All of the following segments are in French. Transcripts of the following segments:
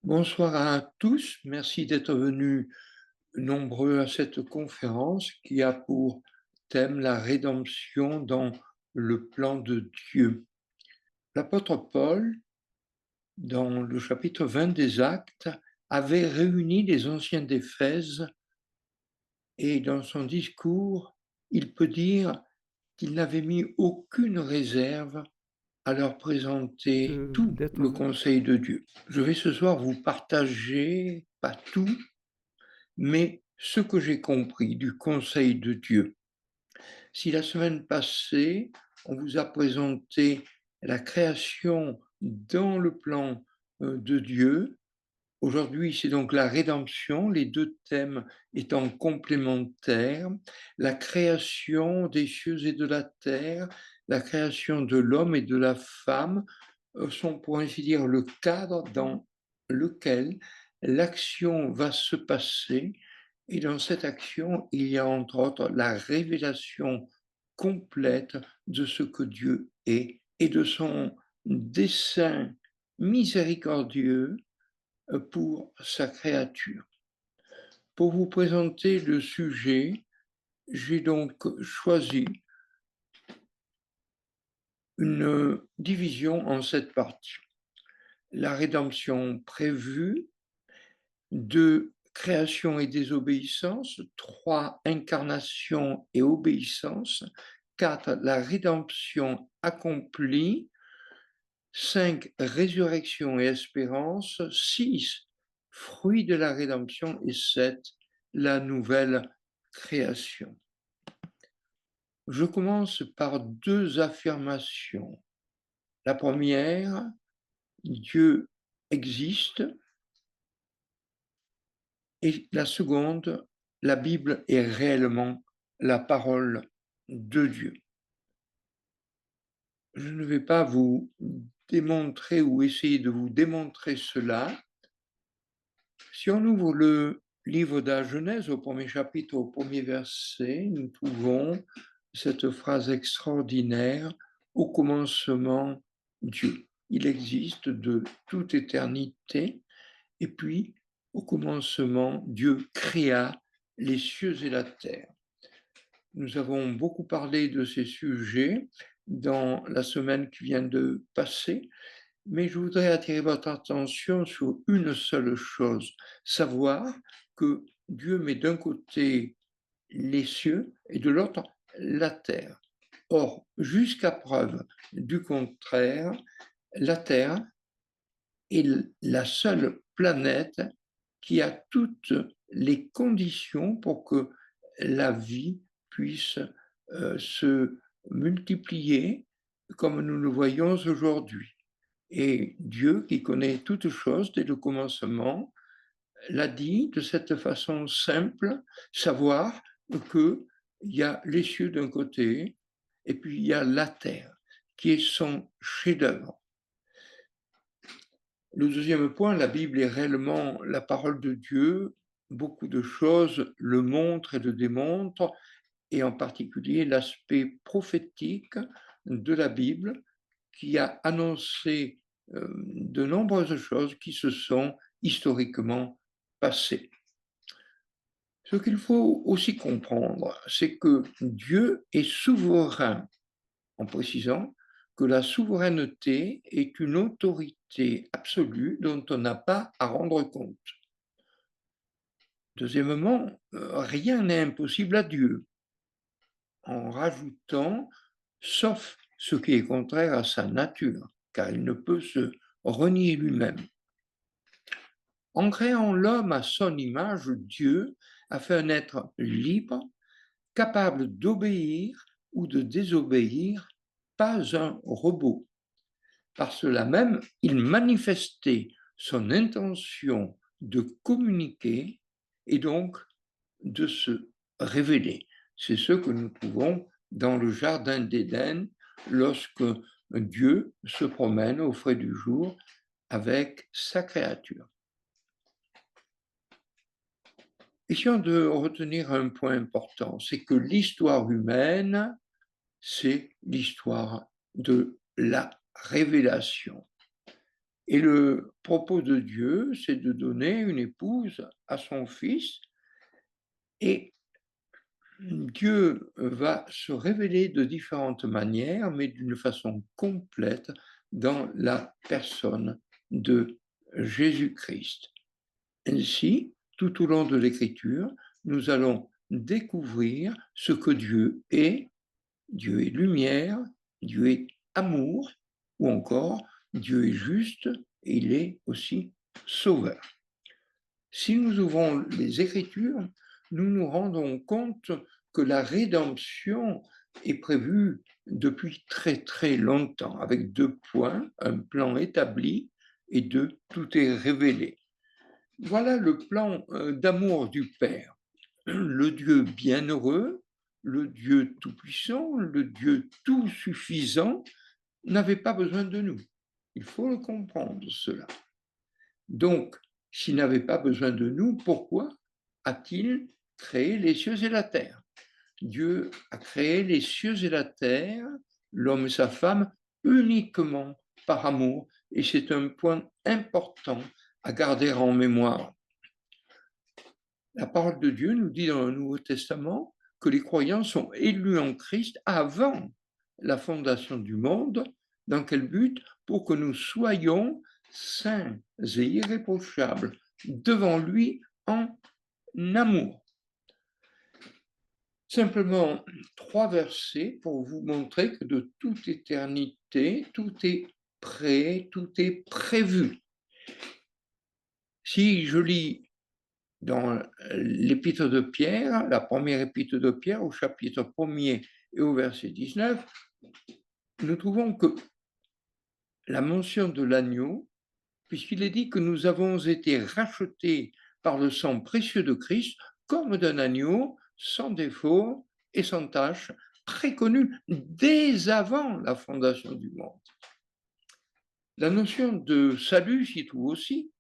Bonsoir à tous, merci d'être venus nombreux à cette conférence qui a pour thème la rédemption dans le plan de Dieu. L'apôtre Paul, dans le chapitre 20 des Actes, avait réuni les anciens d'Éphèse et dans son discours, il peut dire qu'il n'avait mis aucune réserve à leur présenter tout le D'être conseil de Dieu. Je vais ce soir vous partager, pas tout, mais ce que j'ai compris du conseil de Dieu. Si la semaine passée, on vous a présenté la création dans le plan de Dieu, aujourd'hui c'est donc la rédemption, les deux thèmes étant complémentaires, la création des cieux et de la terre, la création de l'homme et de la femme sont pour ainsi dire le cadre dans lequel l'action va se passer. Et dans cette action, il y a entre autres la révélation complète de ce que Dieu est et de son dessein miséricordieux pour sa créature. Pour vous présenter le sujet, j'ai donc choisi une division en 7 parties. La rédemption prévue, 2 création et désobéissance, 3 incarnation et obéissance, 4 la rédemption accomplie, 5 résurrection et espérance, 6 fruit de la rédemption et 7 la nouvelle création. Je commence par 2 affirmations. La première, Dieu existe. Et la seconde, la Bible est réellement la parole de Dieu. Je ne vais pas vous démontrer ou essayer de vous démontrer cela. Si on ouvre le livre de la Genèse au premier chapitre, au premier verset, nous trouvons cette phrase extraordinaire: au commencement, Dieu. Il existe de toute éternité. Et puis, au commencement, Dieu créa les cieux et la terre. Nous avons beaucoup parlé de ces sujets dans la semaine qui vient de passer, mais je voudrais attirer votre attention sur une seule chose, savoir que Dieu met d'un côté les cieux et de l'autre la terre. Or, jusqu'à preuve du contraire, la terre est la seule planète qui a toutes les conditions pour que la vie puisse se multiplier comme nous le voyons aujourd'hui. Et Dieu, qui connaît toutes choses dès le commencement, l'a dit de cette façon simple, savoir qu'il y a les cieux d'un côté et puis il y a la terre, qui est son chef-d'œuvre. Le deuxième point, la Bible est réellement la parole de Dieu. Beaucoup de choses le montrent et le démontrent, et en particulier l'aspect prophétique de la Bible qui a annoncé de nombreuses choses qui se sont historiquement passées. Ce qu'il faut aussi comprendre, c'est que Dieu est souverain, en précisant que la souveraineté est une autorité absolue dont on n'a pas à rendre compte. Deuxièmement, rien n'est impossible à Dieu, en rajoutant, sauf ce qui est contraire à sa nature, car il ne peut se renier lui-même. En créant l'homme à son image, Dieu a fait un être libre, capable d'obéir ou de désobéir, pas un robot. Par cela même, il manifestait son intention de communiquer et donc de se révéler. C'est ce que nous trouvons dans le jardin d'Éden lorsque Dieu se promène au frais du jour avec sa créature. Essayons de retenir un point important, c'est que l'histoire humaine, c'est l'histoire de la révélation. Et le propos de Dieu, c'est de donner une épouse à son fils, et Dieu va se révéler de différentes manières, mais d'une façon complète dans la personne de Jésus-Christ. Ainsi, tout au long de l'Écriture, nous allons découvrir ce que Dieu est. Dieu est lumière, Dieu est amour, ou encore Dieu est juste et il est aussi sauveur. Si nous ouvrons les Écritures, nous nous rendons compte que la rédemption est prévue depuis très très longtemps, avec 2 points, un plan établi, et 2, tout est révélé. Voilà le plan d'amour du Père, le Dieu bienheureux, le Dieu tout-puissant, le Dieu tout-suffisant, n'avait pas besoin de nous. Il faut le comprendre, cela. Donc, s'il n'avait pas besoin de nous, pourquoi a-t-il créé les cieux et la terre? Dieu a créé les cieux et la terre, l'homme et sa femme, uniquement par amour, et c'est un point important à garder en mémoire. La parole de Dieu nous dit dans le Nouveau Testament que les croyants sont élus en Christ avant la fondation du monde. Dans quel but? Pour que nous soyons saints et irréprochables devant lui en amour. Simplement 3 versets pour vous montrer que de toute éternité, tout est prêt, tout est prévu. Si je lis dans l'épître de Pierre, la première épître de Pierre, au chapitre 1er et au verset 19, nous trouvons que la mention de l'agneau, puisqu'il est dit que nous avons été rachetés par le sang précieux de Christ, comme d'un agneau, sans défaut et sans tache, préconnu dès avant la fondation du monde. La notion de salut s'y trouve aussi,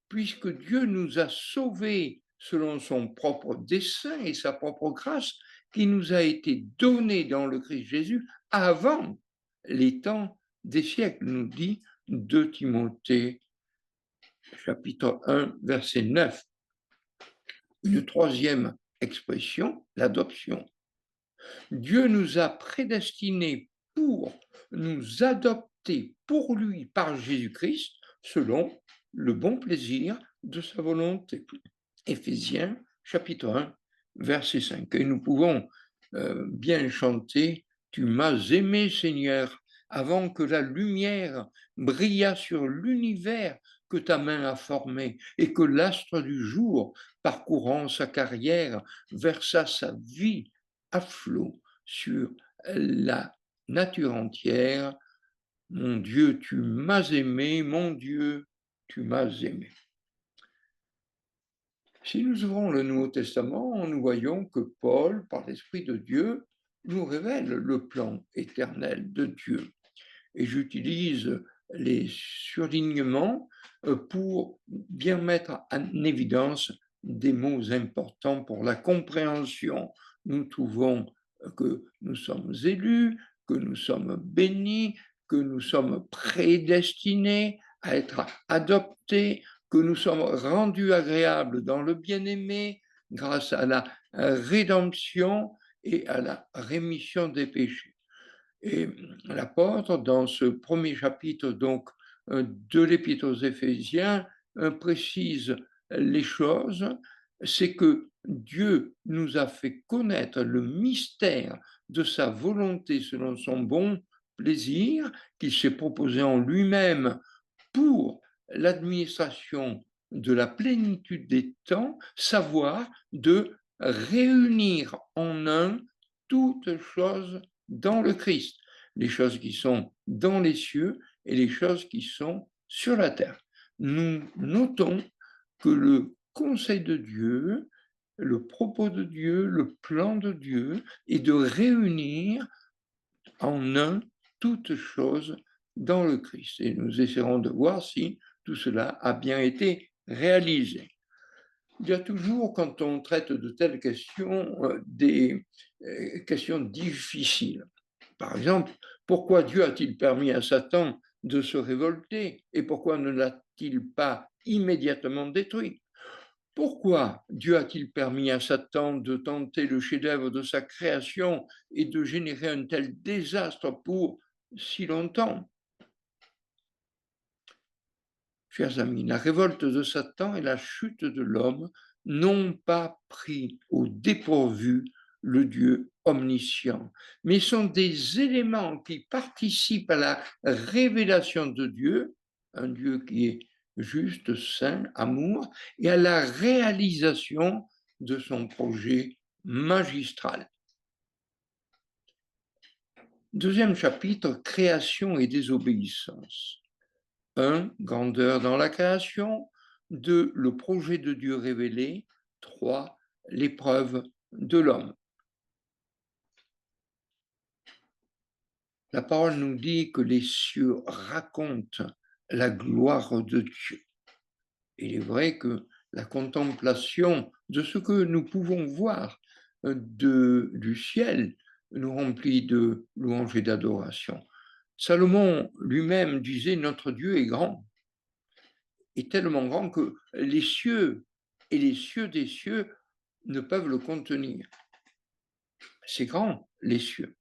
puisque Dieu nous a sauvés selon son propre dessein et sa propre grâce, qui nous a été donnée dans le Christ Jésus avant les temps des siècles, nous dit 2 Timothée, chapitre 1, verset 9. Une troisième expression, l'adoption. Dieu nous a prédestinés pour nous adopter pour lui par Jésus-Christ, selon le bon plaisir de sa volonté. Éphésiens, chapitre 1, verset 5. Et nous pouvons bien chanter « Tu m'as aimé, Seigneur, avant que la lumière brillât sur l'univers que ta main a formé, et que l'astre du jour, parcourant sa carrière, versa sa vie à flot sur la nature entière. Mon Dieu, tu m'as aimé, mon Dieu, tu m'as aimé. » Si nous ouvrons le Nouveau Testament, nous voyons que Paul, par l'Esprit de Dieu, nous révèle le plan éternel de Dieu. Et j'utilise les surlignements pour bien mettre en évidence des mots importants pour la compréhension. Nous trouvons que nous sommes élus, que nous sommes bénis, que nous sommes prédestinés à être adoptés, que nous sommes rendus agréables dans le bien-aimé grâce à la rédemption et à la rémission des péchés. Et l'apôtre, dans ce premier chapitre donc de l'Épître aux Éphésiens, précise les choses. C'est que Dieu nous a fait connaître le mystère de sa volonté selon son bon plaisir, qu'il s'est proposé en lui-même pour l'administration de la plénitude des temps, savoir de réunir en un toutes choses dans le Christ, les choses qui sont dans les cieux et les choses qui sont sur la terre. Nous notons que le conseil de Dieu, le propos de Dieu, le plan de Dieu est de réunir en un toutes choses dans le Christ. Et nous essaierons de voir si tout cela a bien été réalisé. Il y a toujours, quand on traite de telles questions, des questions difficiles. Par exemple, pourquoi Dieu a-t-il permis à Satan de se révolter? Et pourquoi ne l'a-t-il pas immédiatement détruit? Pourquoi Dieu a-t-il permis à Satan de tenter le chef-d'œuvre de sa création et de générer un tel désastre pour si longtemps? Chers amis, la révolte de Satan et la chute de l'homme n'ont pas pris au dépourvu le Dieu omniscient, mais sont des éléments qui participent à la révélation de Dieu, un Dieu qui est juste, saint, amour, et à la réalisation de son projet magistral. Deuxième chapitre, création et désobéissance. 1. Grandeur dans la création. 2. Le projet de Dieu révélé. 3. L'épreuve de l'homme. La parole nous dit que les cieux racontent la gloire de Dieu. Il est vrai que la contemplation de ce que nous pouvons voir du ciel nous remplit de louanges et d'adoration. Salomon lui-même disait: notre Dieu est grand, est tellement grand que les cieux et les cieux des cieux ne peuvent le contenir. C'est grand, les cieux.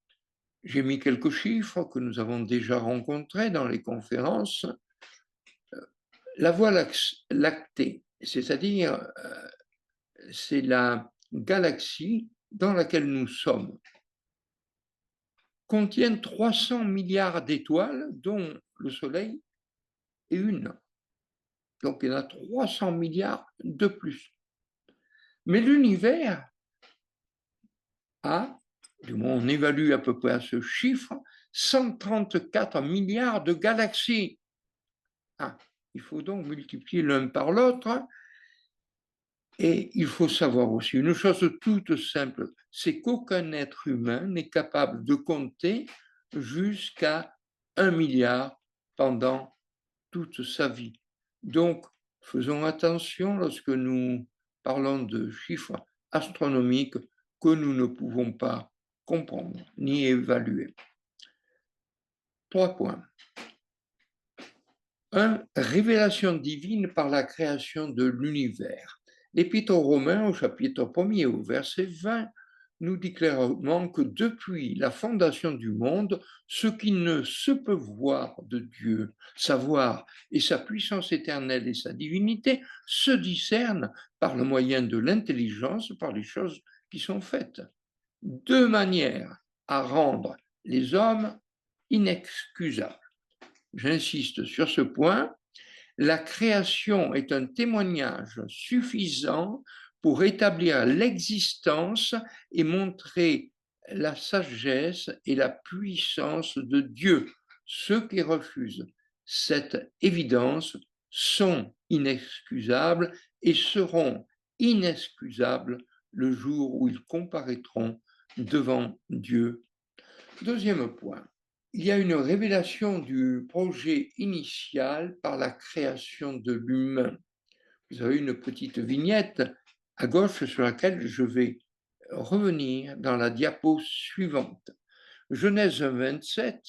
J'ai mis quelques chiffres que nous avons déjà rencontrés dans les conférences. La Voie lactée, c'est-à-dire c'est la galaxie dans laquelle nous sommes, contient 300 milliards d'étoiles, dont le Soleil est une. Donc il y en a 300 milliards de plus. Mais l'univers a, du moins on évalue à peu près à ce chiffre, 134 milliards de galaxies. Ah, il faut donc multiplier l'un par l'autre. Et il faut savoir aussi une chose toute simple, c'est qu'aucun être humain n'est capable de compter jusqu'à 1 milliard pendant toute sa vie. Donc, faisons attention lorsque nous parlons de chiffres astronomiques que nous ne pouvons pas comprendre ni évaluer. 3 points. 1. Révélation divine par la création de l'univers. L'Épître aux Romains, au chapitre 1er, au verset 20, nous dit clairement que depuis la fondation du monde, ce qui ne se peut voir de Dieu, savoir et sa puissance éternelle et sa divinité, se discernent par le moyen de l'intelligence, par les choses qui sont faites, de manière à rendre les hommes inexcusables. J'insiste sur ce point, la création est un témoignage suffisant pour établir l'existence et montrer la sagesse et la puissance de Dieu. Ceux qui refusent cette évidence sont inexcusables et seront inexcusables le jour où ils comparaîtront devant Dieu. Deuxième point, il y a une révélation du projet initial par la création de l'humain. Vous avez une petite vignette à gauche sur laquelle je vais revenir dans la diapo suivante. Genèse 27,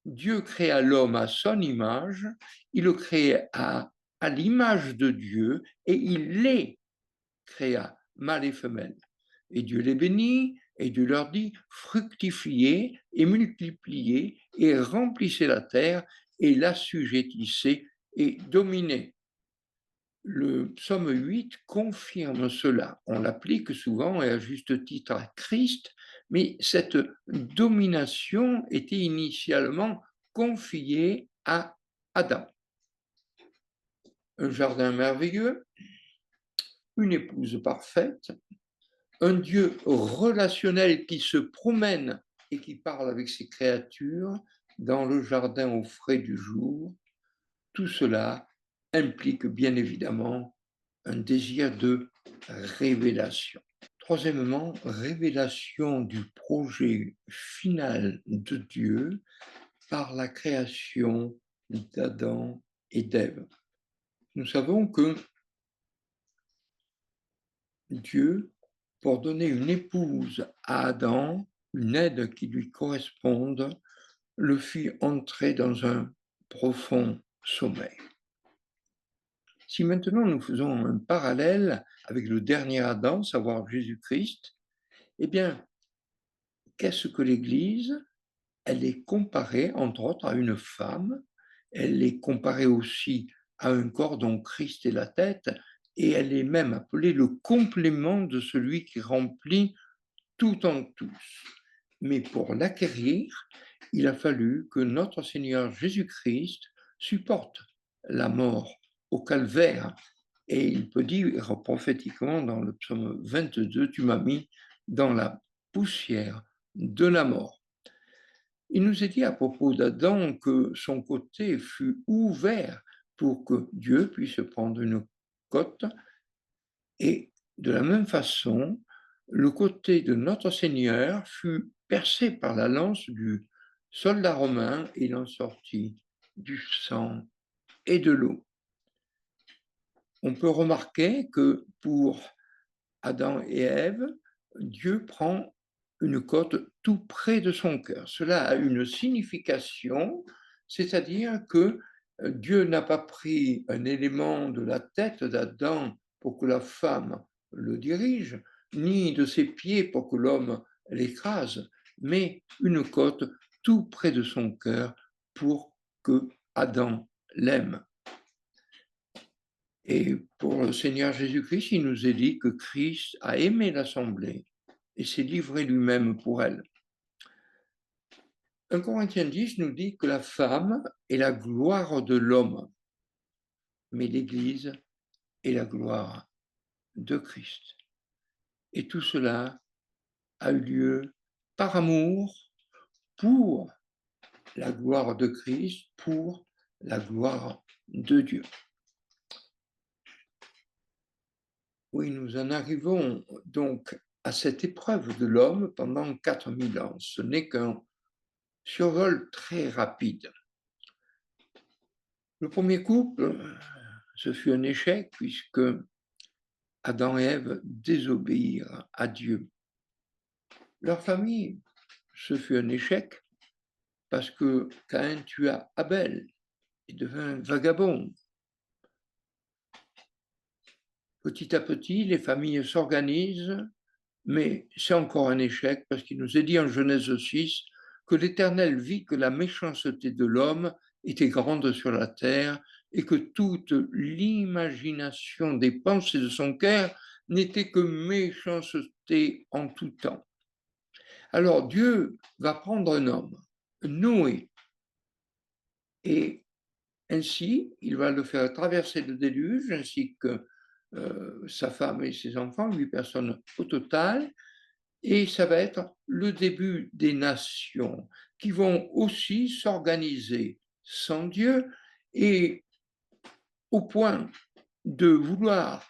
Dieu créa l'homme à son image, il le créa à l'image de Dieu et il les créa, mâle et femelle. Et Dieu les bénit, et Dieu leur dit, fructifiez et multipliez et remplissez la terre et l'assujettissez et dominez. Le psaume 8 confirme cela. On l'applique souvent et à juste titre à Christ, mais cette domination était initialement confiée à Adam. Un jardin merveilleux, une épouse parfaite, un Dieu relationnel qui se promène et qui parle avec ses créatures dans le jardin au frais du jour, tout cela implique bien évidemment un désir de révélation. Troisièmement, révélation du projet final de Dieu par la création d'Adam et d'Ève. Nous savons que Dieu, pour donner une épouse à Adam, une aide qui lui corresponde, le fit entrer dans un profond sommeil. Si maintenant nous faisons un parallèle avec le dernier Adam, savoir Jésus-Christ, eh bien, qu'est-ce que l'Église? Elle est comparée, entre autres, à une femme. Elle est comparée aussi à un corps dont Christ est la tête, et elle est même appelée le complément de celui qui remplit tout en tous. Mais pour l'acquérir, il a fallu que notre Seigneur Jésus-Christ supporte la mort au calvaire. Et il peut dire prophétiquement dans le psaume 22, tu m'as mis dans la poussière de la mort. Il nous est dit à propos d'Adam que son côté fut ouvert pour que Dieu puisse prendre une côte, et de la même façon, le côté de notre Seigneur fut percé par la lance du soldat romain et il en sortit du sang et de l'eau. On peut remarquer que pour Adam et Ève, Dieu prend une côte tout près de son cœur. Cela a une signification, c'est-à-dire que Dieu n'a pas pris un élément de la tête d'Adam pour que la femme le dirige, ni de ses pieds pour que l'homme l'écrase, mais une côte tout près de son cœur pour que Adam l'aime. Et pour le Seigneur Jésus-Christ, il nous est dit que Christ a aimé l'Assemblée et s'est livré lui-même pour elle. 1 Corinthiens 10 nous dit que la femme est la gloire de l'homme, mais l'Église est la gloire de Christ. Et tout cela a eu lieu par amour pour la gloire de Christ, pour la gloire de Dieu. Oui, nous en arrivons donc à cette épreuve de l'homme pendant 4000 ans. Ce n'est qu'un survol très rapide. Le premier couple, ce fut un échec puisque Adam et Ève désobéirent à Dieu. Leur famille, ce fut un échec parce que Caïn tua Abel et devint vagabond. Petit à petit, les familles s'organisent, mais c'est encore un échec parce qu'il nous est dit en Genèse 6 que l'Éternel vit que la méchanceté de l'homme était grande sur la terre et que toute l'imagination des pensées de son cœur n'était que méchanceté en tout temps. Alors Dieu va prendre un homme, Noé, et ainsi il va le faire traverser le déluge ainsi que sa femme et ses enfants, 8 personnes au total, et ça va être le début des nations qui vont aussi s'organiser sans Dieu et au point de vouloir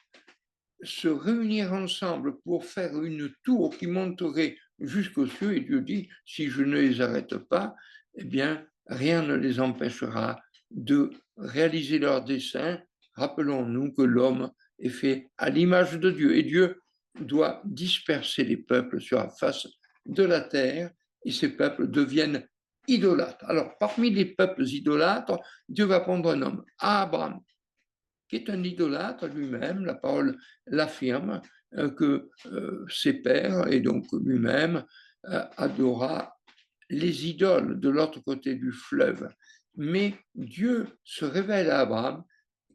se réunir ensemble pour faire une tour qui monterait jusqu'aux cieux. Et Dieu dit, si je ne les arrête pas, eh bien, rien ne les empêchera de réaliser leurs desseins. Rappelons-nous que l'homme est fait à l'image de Dieu et Dieu doit disperser les peuples sur la face de la terre et ces peuples deviennent idolâtres. Alors, parmi les peuples idolâtres, Dieu va prendre un homme, Abraham, qui est un idolâtre lui-même. La parole l'affirme que ses pères et donc lui-même adora les idoles de l'autre côté du fleuve. Mais Dieu se révèle à Abraham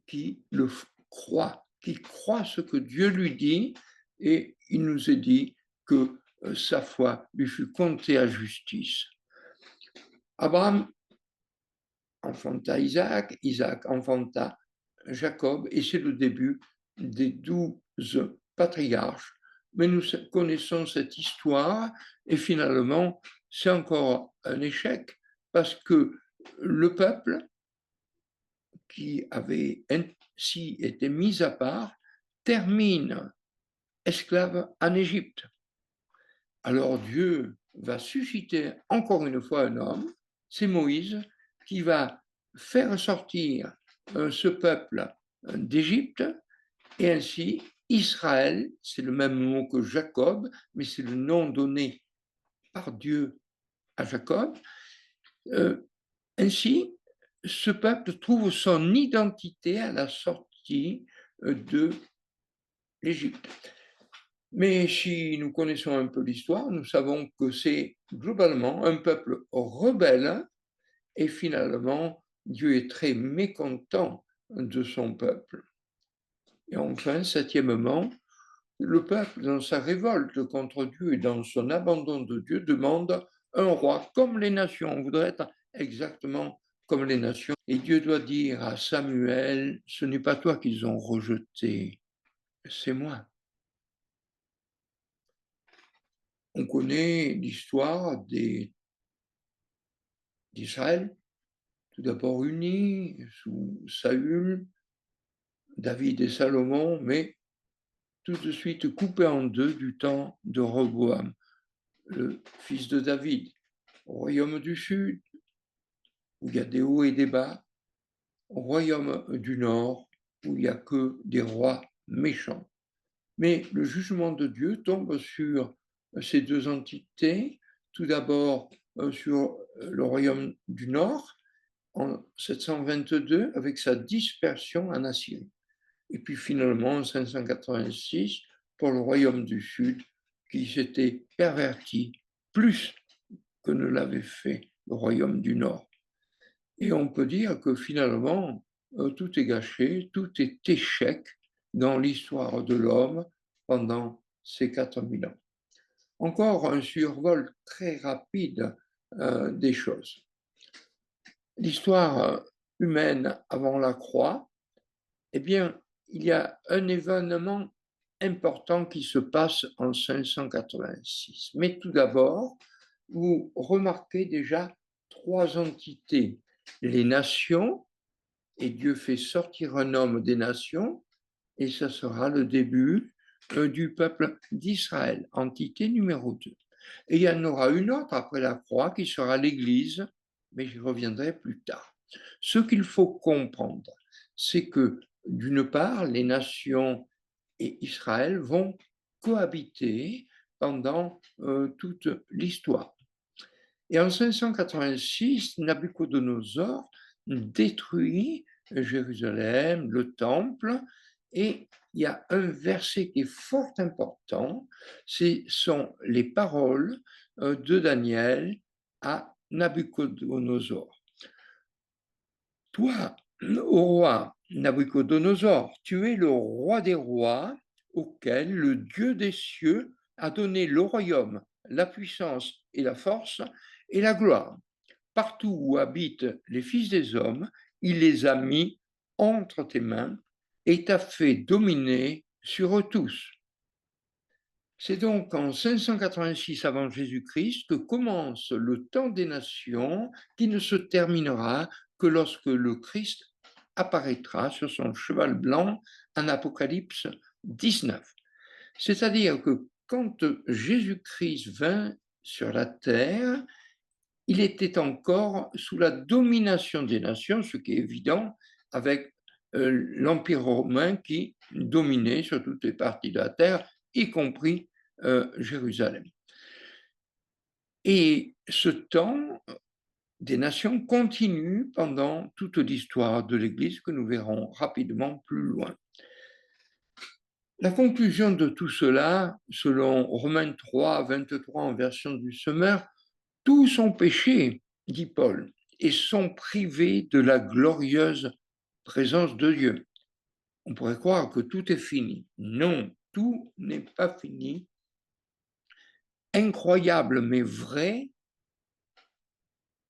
qui le croit, qui croit ce que Dieu lui dit, et il nous est dit que sa foi lui fut comptée à justice. Abraham enfanta Isaac, Isaac enfanta Jacob, et c'est le début des 12 patriarches. Mais nous connaissons cette histoire, et finalement, c'est encore un échec, parce que le peuple qui avait ainsi été mis à part termine esclave en Égypte. Alors Dieu va susciter encore une fois un homme, c'est Moïse, qui va faire sortir ce peuple d'Égypte, et ainsi Israël, c'est le même mot que Jacob, mais c'est le nom donné par Dieu à Jacob. Ainsi, ce peuple trouve son identité à la sortie de l'Égypte. Mais si nous connaissons un peu l'histoire, nous savons que c'est globalement un peuple rebelle et finalement, Dieu est très mécontent de son peuple. Et enfin, septièmement, le peuple, dans sa révolte contre Dieu et dans son abandon de Dieu, demande un roi comme les nations. On voudrait être exactement comme les nations. Et Dieu doit dire à Samuel, ce n'est pas toi qu'ils ont rejeté, c'est moi. On connaît l'histoire d'Israël, tout d'abord unis sous Saül, David et Salomon, mais tout de suite coupé en deux du temps de Roboam, le fils de David, au royaume du sud, où il y a des hauts et des bas, au royaume du nord, où il n'y a que des rois méchants. Mais le jugement de Dieu tombe sur ces deux entités, tout d'abord sur le royaume du nord, en 722, avec sa dispersion en Assyrie. Et puis finalement, en 586, pour le royaume du Sud, qui s'était perverti plus que ne l'avait fait le royaume du Nord. Et on peut dire que finalement, tout est gâché, tout est échec dans l'histoire de l'homme pendant ces 4000 ans. Encore un survol très rapide des choses. L'histoire humaine avant la croix, eh bien, il y a un événement important qui se passe en 586. Mais tout d'abord, vous remarquez déjà trois entités. Les nations, et Dieu fait sortir un homme des nations, et ce sera le début du peuple d'Israël, entité numéro 2. Et il y en aura une autre après la croix qui sera l'Église, mais j'y reviendrai plus tard. Ce qu'il faut comprendre, c'est que d'une part, les nations et Israël vont cohabiter pendant toute l'histoire. Et en 586, Nabuchodonosor détruit Jérusalem, le temple, et il y a un verset qui est fort important, ce sont les paroles de Daniel à Nabuchodonosor. Toi, ô roi Nabuchodonosor, tu es le roi des rois auquel le Dieu des cieux a donné le royaume, la puissance et la force et la gloire. Partout où habitent les fils des hommes, il les a mis entre tes mains et t'a fait dominer sur eux tous. C'est donc en 586 avant Jésus-Christ que commence le temps des nations qui ne se terminera que lorsque le Christ apparaîtra sur son cheval blanc en Apocalypse 19. C'est-à-dire que quand Jésus-Christ vint sur la terre, il était encore sous la domination des nations, ce qui est évident avec l'Empire romain qui dominait sur toutes les parties de la terre, y compris Jérusalem. Et ce temps des nations continue pendant toute l'histoire de l'Église que nous verrons rapidement plus loin. La conclusion de tout cela, selon Romains 3, 23 en version du Semeur, tous ont péché, dit Paul, et sont privés de la glorieuse présence de Dieu. On pourrait croire que tout est fini. Non, tout n'est pas fini. Incroyable mais vrai,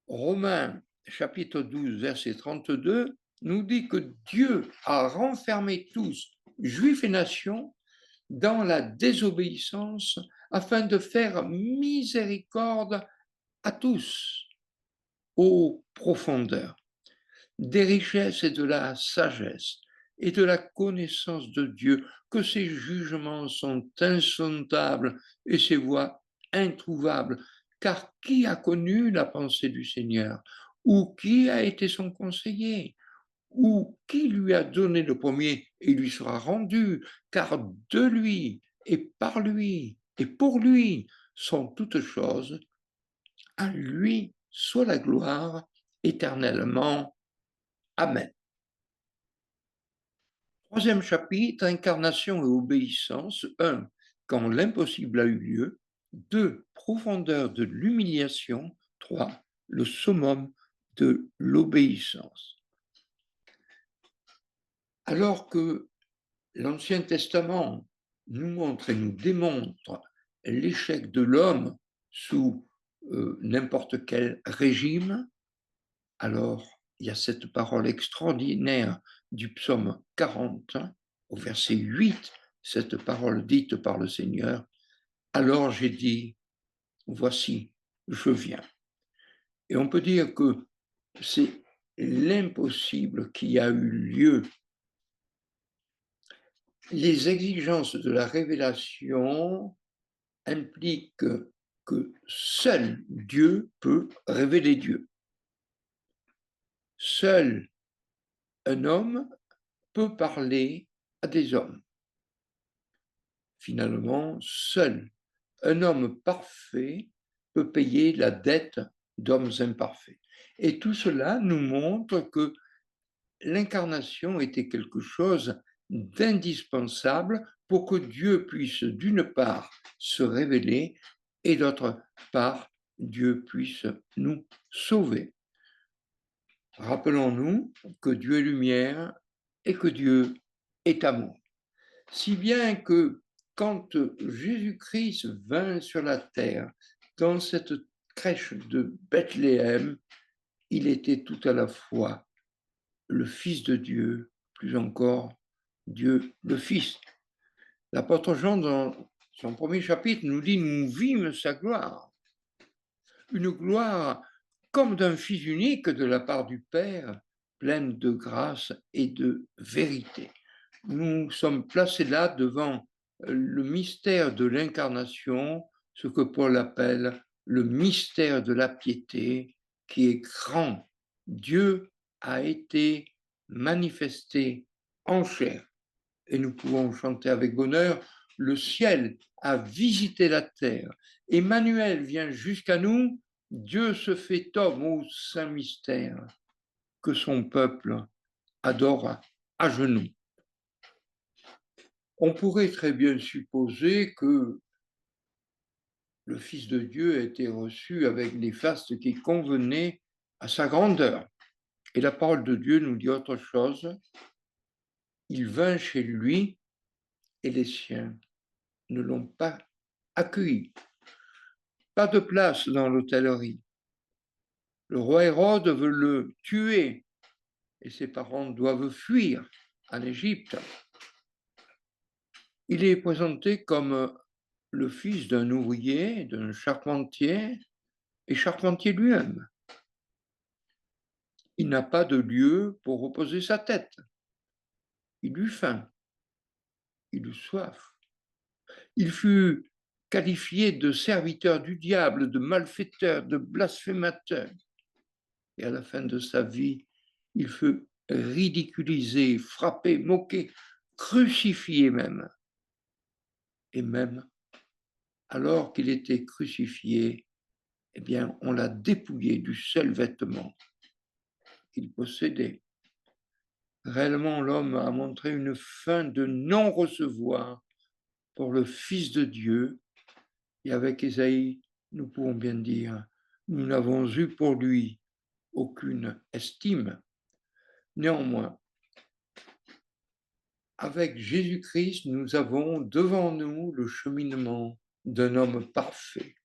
Romains chapitre 12, verset 32, nous dit que Dieu a renfermé tous, juifs et nations, dans la désobéissance afin de faire miséricorde à tous, aux profondeurs, des richesses et de la sagesse et de la connaissance de Dieu, que ses jugements sont insondables et ses voies introuvables. Car qui a connu la pensée du Seigneur? Ou qui a été son conseiller? Ou qui lui a donné le premier et lui sera rendu? Car de lui et par lui et pour lui sont toutes choses. À lui soit la gloire éternellement. Amen. Troisième chapitre, incarnation et obéissance. 1. Quand l'impossible a eu lieu. 2. Profondeur de l'humiliation. 3. Le summum de l'obéissance. Alors que l'Ancien Testament nous montre et nous démontre l'échec de l'homme sous n'importe quel régime, alors il y a cette parole extraordinaire du psaume 40, au verset 8, cette parole dite par le Seigneur. Alors j'ai dit, voici, je viens. Et on peut dire que c'est l'impossible qui a eu lieu. Les exigences de la révélation impliquent que seul Dieu peut révéler Dieu. Seul un homme peut parler à des hommes. Finalement, seul un homme parfait peut payer la dette d'hommes imparfaits. Et tout cela nous montre que l'incarnation était quelque chose d'indispensable pour que Dieu puisse, d'une part, se révéler et d'autre part, Dieu puisse nous sauver. Rappelons-nous que Dieu est lumière et que Dieu est amour. Si bien que quand Jésus-Christ vint sur la terre, dans cette crèche de Bethléem, il était tout à la fois le Fils de Dieu, plus encore Dieu le Fils. L'apôtre Jean, dans son premier chapitre, nous dit « Nous vîmes sa gloire ». Une gloire comme d'un Fils unique de la part du Père, pleine de grâce et de vérité. Nous sommes placés là devant le mystère de l'incarnation, ce que Paul appelle le mystère de la piété, qui est grand. Dieu a été manifesté en chair. Et nous pouvons chanter avec bonheur, le ciel a visité la terre. Emmanuel vient jusqu'à nous, Dieu se fait homme au saint mystère, que son peuple adore à genoux. On pourrait très bien supposer que le Fils de Dieu a été reçu avec les fastes qui convenaient à sa grandeur. Et la parole de Dieu nous dit autre chose. Il vint chez lui et les siens ne l'ont pas accueilli. Pas de place dans l'hôtellerie. Le roi Hérode veut le tuer et ses parents doivent fuir en Égypte. Il est présenté comme le fils d'un ouvrier, d'un charpentier, et charpentier lui-même. Il n'a pas de lieu pour reposer sa tête. Il eut faim, il eut soif. Il fut qualifié de serviteur du diable, de malfaiteur, de blasphémateur. Et à la fin de sa vie, il fut ridiculisé, frappé, moqué, crucifié même. Et même, alors qu'il était crucifié, eh bien, on l'a dépouillé du seul vêtement qu'il possédait. Réellement, l'homme a montré une fin de non-recevoir pour le Fils de Dieu. Et avec Ésaïe, nous pouvons bien dire, nous n'avons eu pour lui aucune estime. Néanmoins, avec Jésus-Christ, nous avons devant nous le cheminement d'un homme parfait.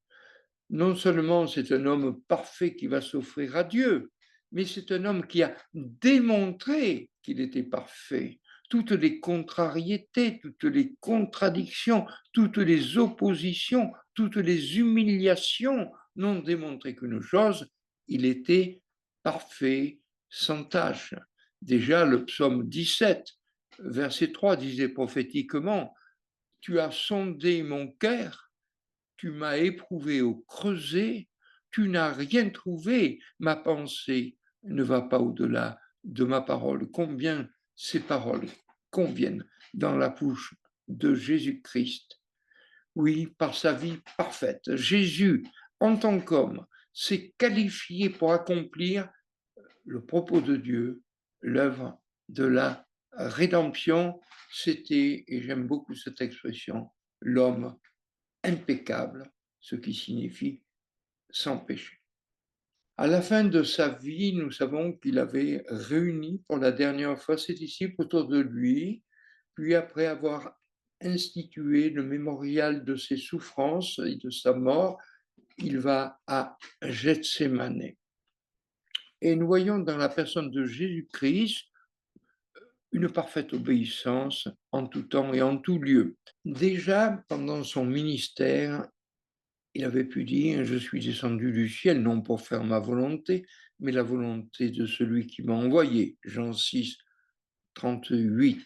Non seulement c'est un homme parfait qui va s'offrir à Dieu, mais c'est un homme qui a démontré qu'il était parfait. Toutes les contrariétés, toutes les contradictions, toutes les oppositions, toutes les humiliations n'ont démontré qu'une chose, il était parfait, sans tâche. Déjà, le psaume 17, verset 3 disait prophétiquement, « Tu as sondé mon cœur, tu m'as éprouvé au creuset, tu n'as rien trouvé, ma pensée ne va pas au-delà de ma parole. » Combien ces paroles conviennent dans la bouche de Jésus-Christ. Oui, par sa vie parfaite, Jésus, en tant qu'homme, s'est qualifié pour accomplir le propos de Dieu. l'œuvre de la rédemption. C'était, et j'aime beaucoup cette expression, l'homme impeccable, ce qui signifie sans péché. À la fin de sa vie, nous savons qu'il avait réuni pour la dernière fois ses disciples autour de lui, puis après avoir institué le mémorial de ses souffrances et de sa mort, il va à Gethsémane. Et nous voyons dans la personne de Jésus-Christ une parfaite obéissance en tout temps et en tout lieu. Déjà, pendant son ministère, il avait pu dire: «Je suis descendu du ciel, non pour faire ma volonté, mais la volonté de celui qui m'a envoyé». Jean 6, 38.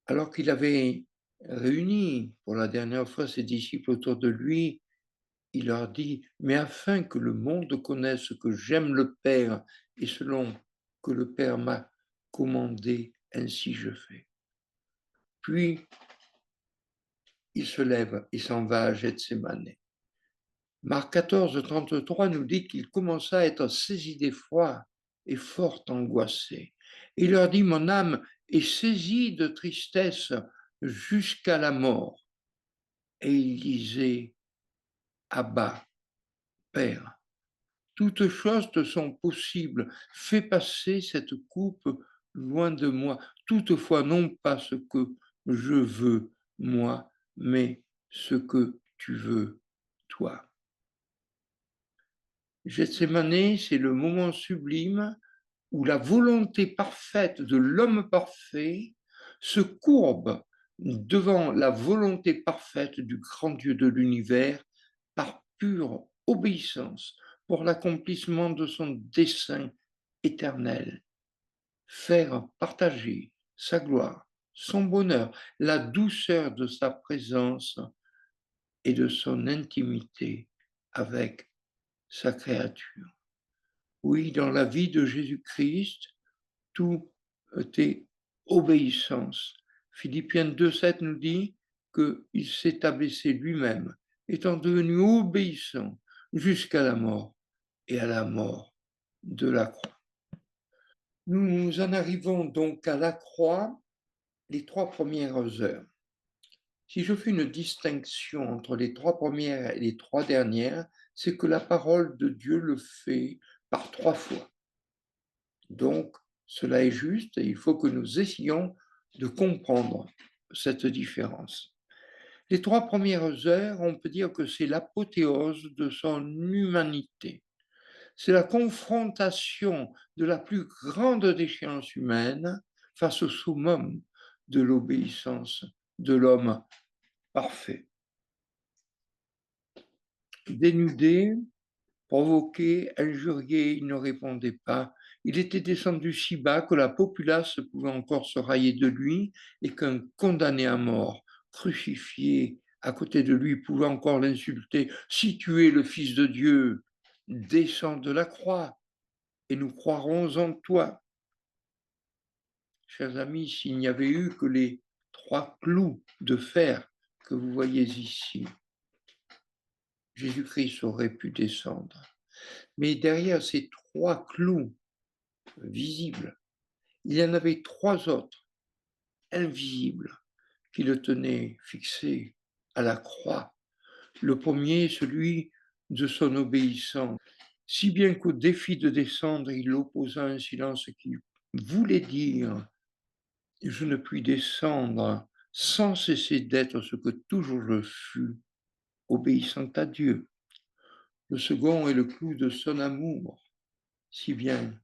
Alors qu'il avait réuni pour la dernière fois ses disciples autour de lui, il leur dit: «Mais afin que le monde connaisse que j'aime le Père et selon que le Père m'a commandé, ainsi je fais». Puis il se lève et s'en va à Gethsémane. Marc 14, 33 nous dit qu'il commença à être saisi d'effroi et fort angoissé. Il leur dit: «Mon âme est saisie de tristesse jusqu'à la mort». Et il disait: «Abba, Père, toutes choses te sont possibles. Fais passer cette coupe loin de moi. Toutefois, non pas ce que je veux, moi, mais ce que tu veux, toi». Gethsémane, c'est le moment sublime où la volonté parfaite de l'homme parfait se courbe devant la volonté parfaite du grand Dieu de l'univers par pure obéissance pour l'accomplissement de son dessein éternel, faire partager sa gloire, son bonheur, la douceur de sa présence et de son intimité avec sa créature. Oui, dans la vie de Jésus-Christ, tout est obéissance. Philippiens 2,7 nous dit qu'il s'est abaissé lui-même, étant devenu obéissant jusqu'à la mort et à la mort de la croix. Nous en arrivons donc à la croix, les 3 premières heures. Si je fais une distinction entre les 3 premières et les 3 dernières, c'est que la parole de Dieu le fait par 3 fois. Donc, cela est juste et il faut que nous essayions de comprendre cette différence. Les 3 premières heures, on peut dire que c'est l'apothéose de son humanité. C'est la confrontation de la plus grande déchéance humaine face au summum de l'obéissance de l'homme parfait. Dénudé, provoqué, injurié, il ne répondait pas. Il était descendu si bas que la populace pouvait encore se railler de lui et qu'un condamné à mort, crucifié à côté de lui, pouvait encore l'insulter. Si tu es le Fils de Dieu, descends de la croix et nous croirons en toi. Chers amis, s'il n'y avait eu que les 3 clous de fer que vous voyez ici, Jésus-Christ aurait pu descendre. Mais derrière ces 3 clous visibles, il y en avait 3 autres, invisibles, qui le tenaient fixé à la croix. Le premier, celui de son obéissance, si bien qu'au défi de descendre, il opposa un silence qui voulait dire: «Je ne puis descendre sans cesser d'être ce que toujours je fus, obéissant à Dieu». Le second est le clou de son amour, si bien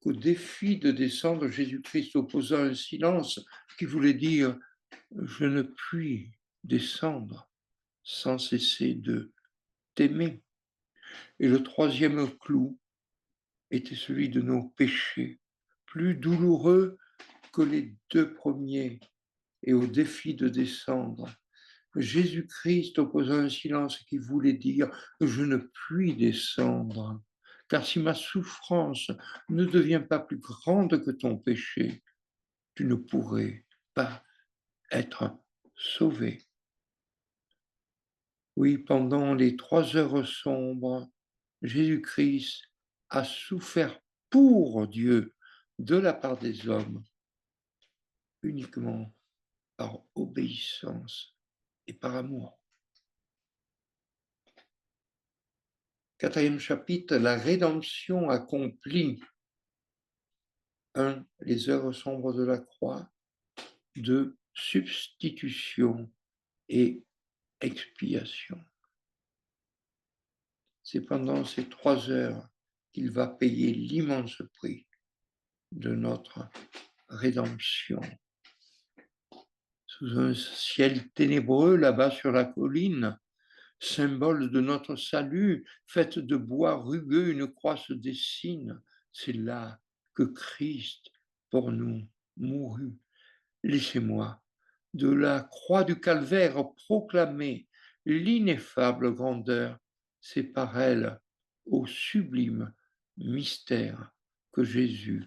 qu'au défi de descendre, Jésus-Christ opposa un silence qui voulait dire: «Je ne puis descendre sans cesser de t'aimer». Et le troisième clou était celui de nos péchés, plus douloureux que les 2 premiers. Et au défi de descendre, Jésus-Christ opposa un silence qui voulait dire: «Je ne puis descendre, car si ma souffrance ne devient pas plus grande que ton péché, tu ne pourrais pas être sauvé». Oui, pendant les 3 heures sombres, Jésus-Christ a souffert pour Dieu, de la part des hommes uniquement par obéissance et par amour. Quatrième chapitre, la rédemption accomplie. 1. Les œuvres sombres de la croix. 2. Substitution et expiation. C'est pendant ces 3 heures qu'il va payer l'immense prix de notre rédemption. Sous un ciel ténébreux, là-bas sur la colline, symbole de notre salut, faite de bois rugueux, une croix se dessine. C'est là que Christ, pour nous, mourut. Laissez-moi, de la croix du calvaire, proclamer l'ineffable grandeur. C'est par elle, au sublime mystère, que Jésus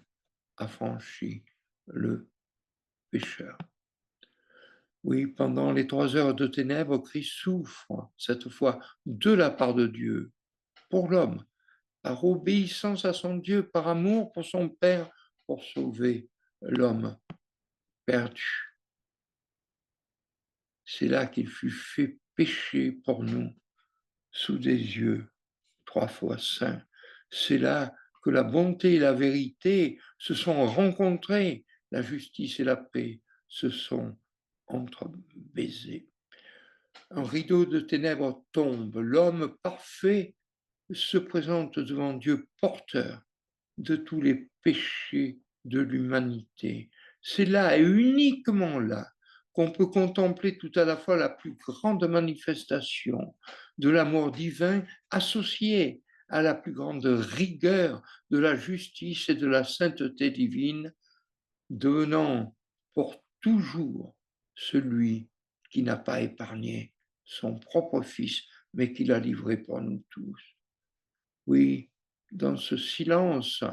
a franchi le pécheur. Oui, pendant les 3 heures de ténèbres, Christ souffre, cette fois de la part de Dieu, pour l'homme, par obéissance à son Dieu, par amour pour son Père, pour sauver l'homme perdu. C'est là qu'il fut fait pécher pour nous, sous des yeux 3 fois saints. C'est là que la bonté et la vérité se sont rencontrées, la justice et la paix se sont entrebaisées. Un rideau de ténèbres tombe, l'homme parfait se présente devant Dieu porteur de tous les péchés de l'humanité. C'est là et uniquement là qu'on peut contempler tout à la fois la plus grande manifestation de l'amour divin associée à la plus grande rigueur de la justice et de la sainteté divine, devenant pour toujours celui qui n'a pas épargné son propre Fils, mais qui l'a livré pour nous tous. Oui, dans ce silence,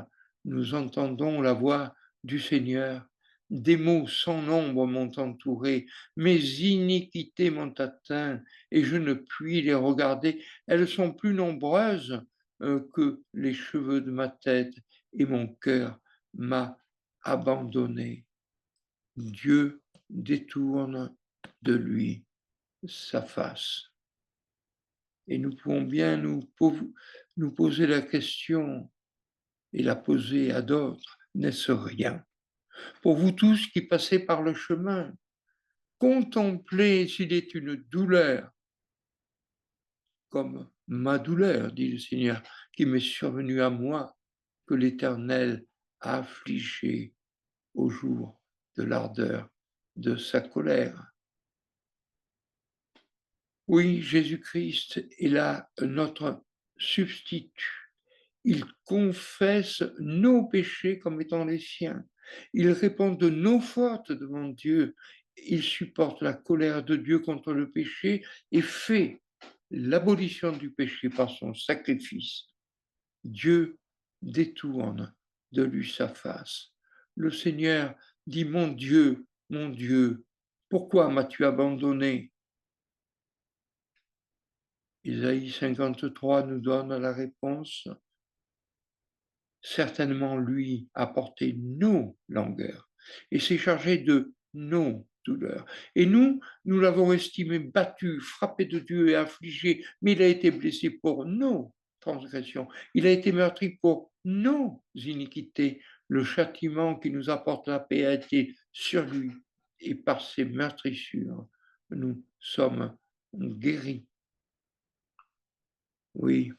nous entendons la voix du Seigneur. Des mots sans nombre m'ont entouré, mes iniquités m'ont atteint et je ne puis les regarder. Elles sont plus nombreuses que les cheveux de ma tête et mon cœur m'a abandonné. Dieu détourne de lui sa face. Et nous pouvons bien nous poser la question et la poser à d'autres. N'est-ce rien? Pour vous tous qui passez par le chemin, contemplez s'il est une douleur, comme ma douleur, dit le Seigneur, qui m'est survenue à moi, que l'Éternel a affligé au jour de l'ardeur de sa colère. Oui, Jésus-Christ est là notre substitut. Il confesse nos péchés comme étant les siens. Il répond de nos fautes devant Dieu. Il supporte la colère de Dieu contre le péché et fait l'abolition du péché par son sacrifice. Dieu détourne de lui sa face. Le Seigneur dit, mon Dieu, pourquoi m'as-tu abandonné? Isaïe 53 nous donne la réponse. Certainement, lui a porté nos langueurs et s'est chargé de nos douleurs. Et nous l'avons estimé battu, frappé de Dieu et affligé, mais il a été blessé pour nos transgressions. Il a été meurtri pour nos iniquités. Le châtiment qui nous apporte la paix a été sur lui, et par ses meurtrissures, nous sommes guéris. Oui,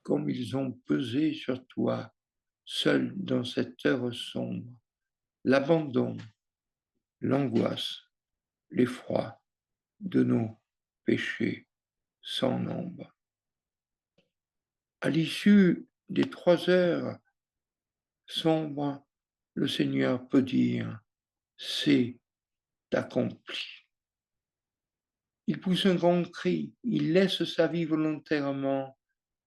comme ils ont pesé sur toi, seul dans cette heure sombre, l'abandon, l'angoisse, l'effroi de nos péchés sans nombre. À l'issue des 3 heures sombres, le Seigneur peut dire, c'est accompli. Il pousse un grand cri, il laisse sa vie volontairement,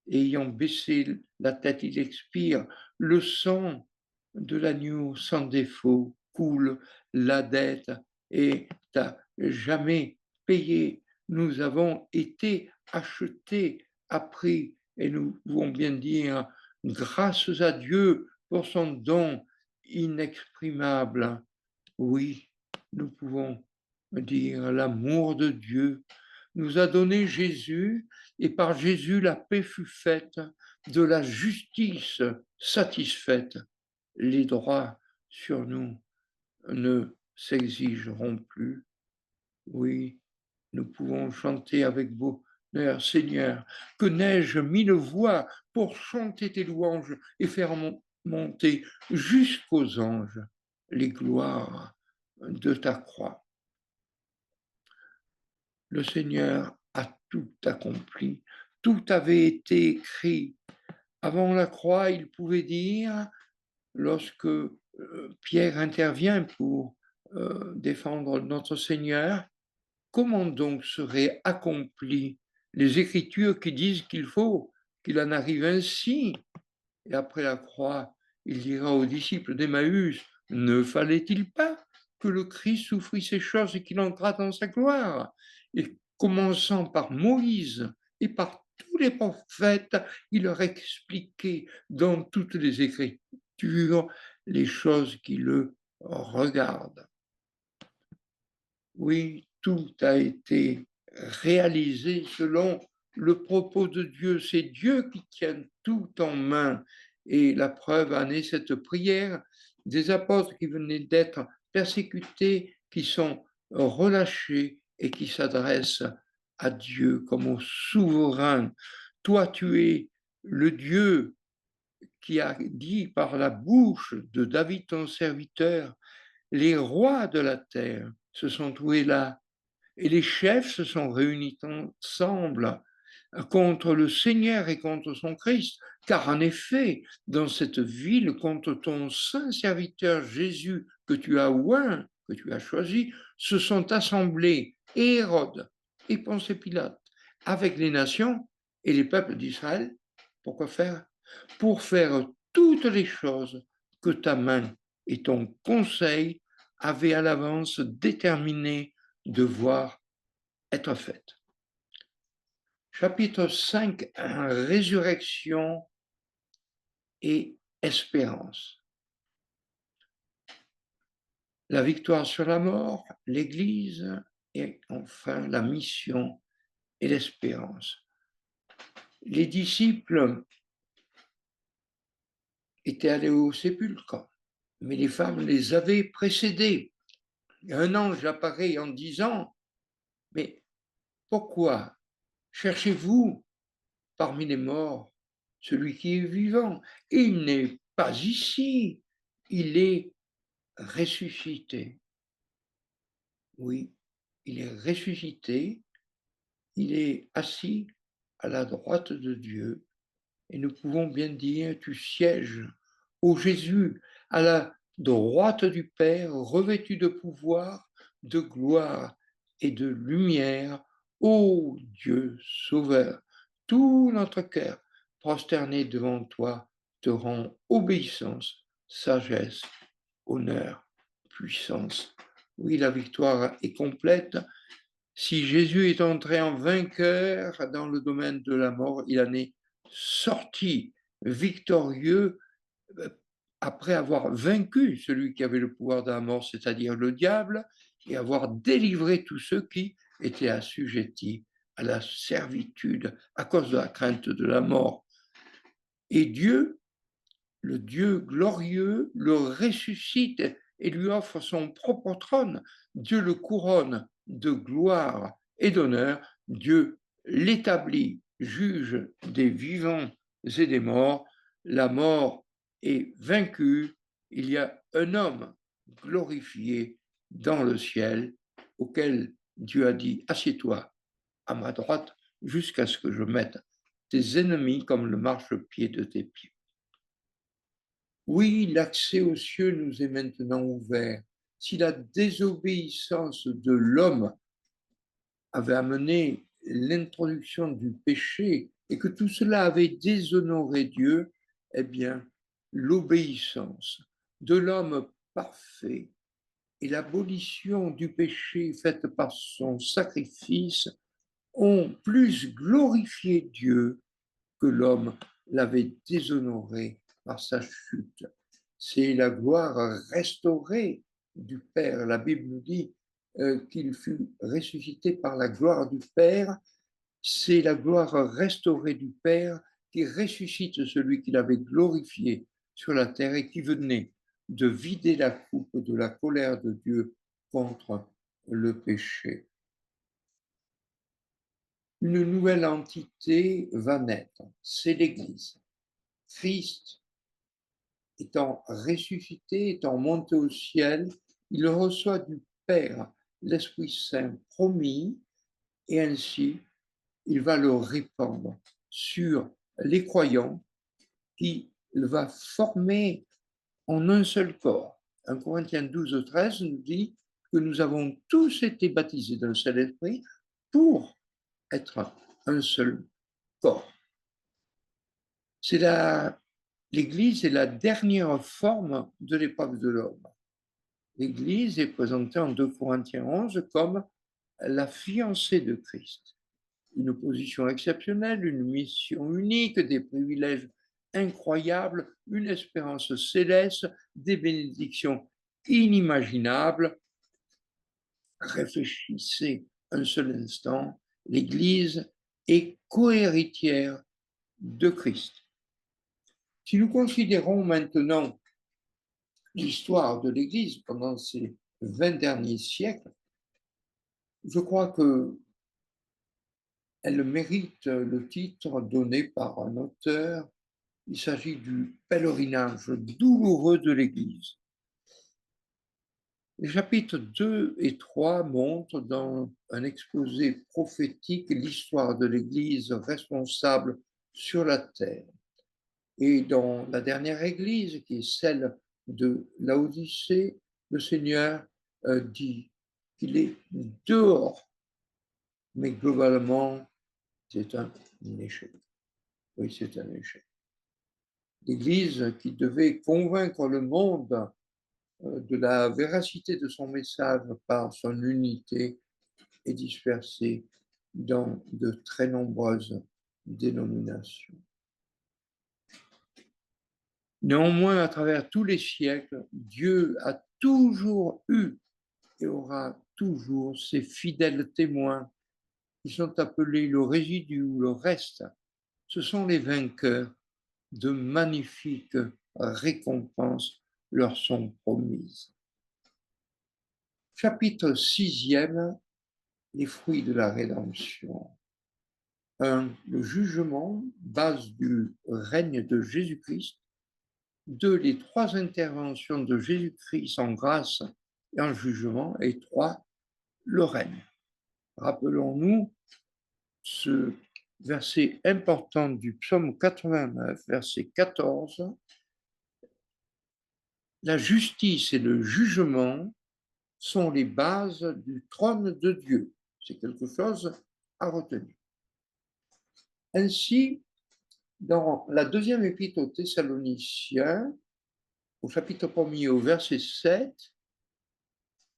et ayant baissé la tête, il expire. Le sang de l'agneau sans défaut coule, la dette est à jamais payée. Nous avons été achetés à prix, et nous pouvons bien dire, grâce à Dieu, pour son don inexprimable. Oui, nous pouvons dire l'amour de Dieu nous a donné Jésus, et par Jésus la paix fut faite, de la justice satisfaite. Les droits sur nous ne s'exigeront plus. Oui, nous pouvons chanter avec bonheur, Seigneur, que n'ai-je mille voix pour chanter tes louanges et faire monter jusqu'aux anges les gloires de ta croix. Le Seigneur a tout accompli, tout avait été écrit. Avant la croix, il pouvait dire, lorsque Pierre intervient pour défendre notre Seigneur, comment donc seraient accomplies les Écritures qui disent qu'il faut qu'il en arrive ainsi? Et après la croix, il dira aux disciples d'Emmaüs, ne fallait-il pas que le Christ souffrit ces choses et qu'il entrât dans sa gloire? Et commençant par Moïse et par tous les prophètes, il leur expliquait dans toutes les Écritures les choses qui le regardent. Oui, tout a été réalisé selon le propos de Dieu. C'est Dieu qui tient tout en main. Et la preuve en est cette prière des apôtres qui venaient d'être persécutés, qui sont relâchés et qui s'adressent à Dieu comme au souverain. Toi, tu es le Dieu qui a dit par la bouche de David, ton serviteur, les rois de la terre se sont trouvés là et les chefs se sont réunis ensemble contre le Seigneur et contre son Christ. Car en effet, dans cette ville, contre ton saint serviteur Jésus que tu as oint, que tu as choisi, se sont assemblés Hérode et Ponce Pilate avec les nations et les peuples d'Israël. Pourquoi faire? Pour faire toutes les choses que ta main et ton conseil avaient à l'avance déterminé de voir être faites. Chapitre 5, résurrection et espérance. La victoire sur la mort, l'Église et enfin la mission et l'espérance. Les disciples étaient allés au sépulcre, mais les femmes les avaient précédés. Un ange apparaît en disant, mais pourquoi cherchez-vous parmi les morts celui qui est vivant? Il n'est pas ici, il est ressuscité. Oui, il est ressuscité, il est assis à la droite de Dieu, et nous pouvons bien dire, tu sièges, ô Jésus, à la droite du Père, revêtu de pouvoir, de gloire et de lumière, ô Dieu Sauveur. Tout notre cœur, prosterné devant toi, te rend obéissance, sagesse, honneur, puissance. Oui, la victoire est complète. Si Jésus est entré en vainqueur dans le domaine de la mort, il en est sorti victorieux après avoir vaincu celui qui avait le pouvoir de la mort, c'est-à-dire le diable, et avoir délivré tous ceux qui étaient assujettis à la servitude à cause de la crainte de la mort. Et Dieu, le Dieu glorieux, le ressuscite et lui offre son propre trône. Dieu le couronne de gloire et d'honneur. Dieu l'établit juge des vivants et des morts. La mort est vaincue. Il y a un homme glorifié dans le ciel auquel Dieu a dit, assieds-toi à ma droite jusqu'à ce que je mette tes ennemis comme le marchepied de tes pieds. Oui, l'accès aux cieux nous est maintenant ouvert. Si la désobéissance de l'homme avait amené l'introduction du péché et que tout cela avait déshonoré Dieu, eh bien, l'obéissance de l'homme parfait et l'abolition du péché faite par son sacrifice ont plus glorifié Dieu que l'homme l'avait déshonoré par sa chute. c'est la gloire restaurée du Père. La Bible nous dit qu'il fut ressuscité par la gloire du Père. C'est la gloire restaurée du Père qui ressuscite celui qu'il avait glorifié sur la terre et qui venait de vider la coupe de la colère de Dieu contre le péché. Une nouvelle entité va naître, c'est l'Église. Christ étant ressuscité, étant monté au ciel, il reçoit du Père l'Esprit Saint promis et ainsi il va le répandre sur les croyants qu'il va former en un seul corps. 1 Corinthiens 12, 13 nous dit que nous avons tous été baptisés d'un seul esprit pour être un seul corps. L'Église est la dernière forme de l'épreuve de l'homme. L'Église est présentée en 2 Corinthiens 11 comme la fiancée de Christ. Une position exceptionnelle, une mission unique, des privilèges incroyables, une espérance céleste, des bénédictions inimaginables. Réfléchissez un seul instant, l'Église est cohéritière de Christ. Si nous considérons maintenant l'histoire de l'Église pendant ces 20 derniers siècles, je crois qu'elle mérite le titre donné par un auteur. Il s'agit du pèlerinage douloureux de l'Église. Les chapitres 2 et 3 montrent dans un exposé prophétique l'histoire de l'Église responsable sur la terre. Et dans la dernière Église, qui est celle de Laodicée, le Seigneur dit qu'il est dehors, mais globalement, c'est un échec. Oui, c'est un échec. L'Église qui devait convaincre le monde de la véracité de son message par son unité est dispersée dans de très nombreuses dénominations. Néanmoins, à travers tous les siècles, Dieu a toujours eu et aura toujours ses fidèles témoins qui sont appelés le résidu ou le reste. Ce sont les vainqueurs. De magnifiques récompenses leur sont promises. Chapitre 6e, les fruits de la rédemption. 1. Le jugement, base du règne de Jésus-Christ. 2. Les 3 interventions de Jésus-Christ en grâce et en jugement. Et 3. Le règne. Rappelons-nous ce verset important du psaume 89, verset 14. La justice et le jugement sont les bases du trône de Dieu. C'est quelque chose à retenir. Ainsi, dans la deuxième épître aux Thessaloniciens, au chapitre 1er, au verset 7,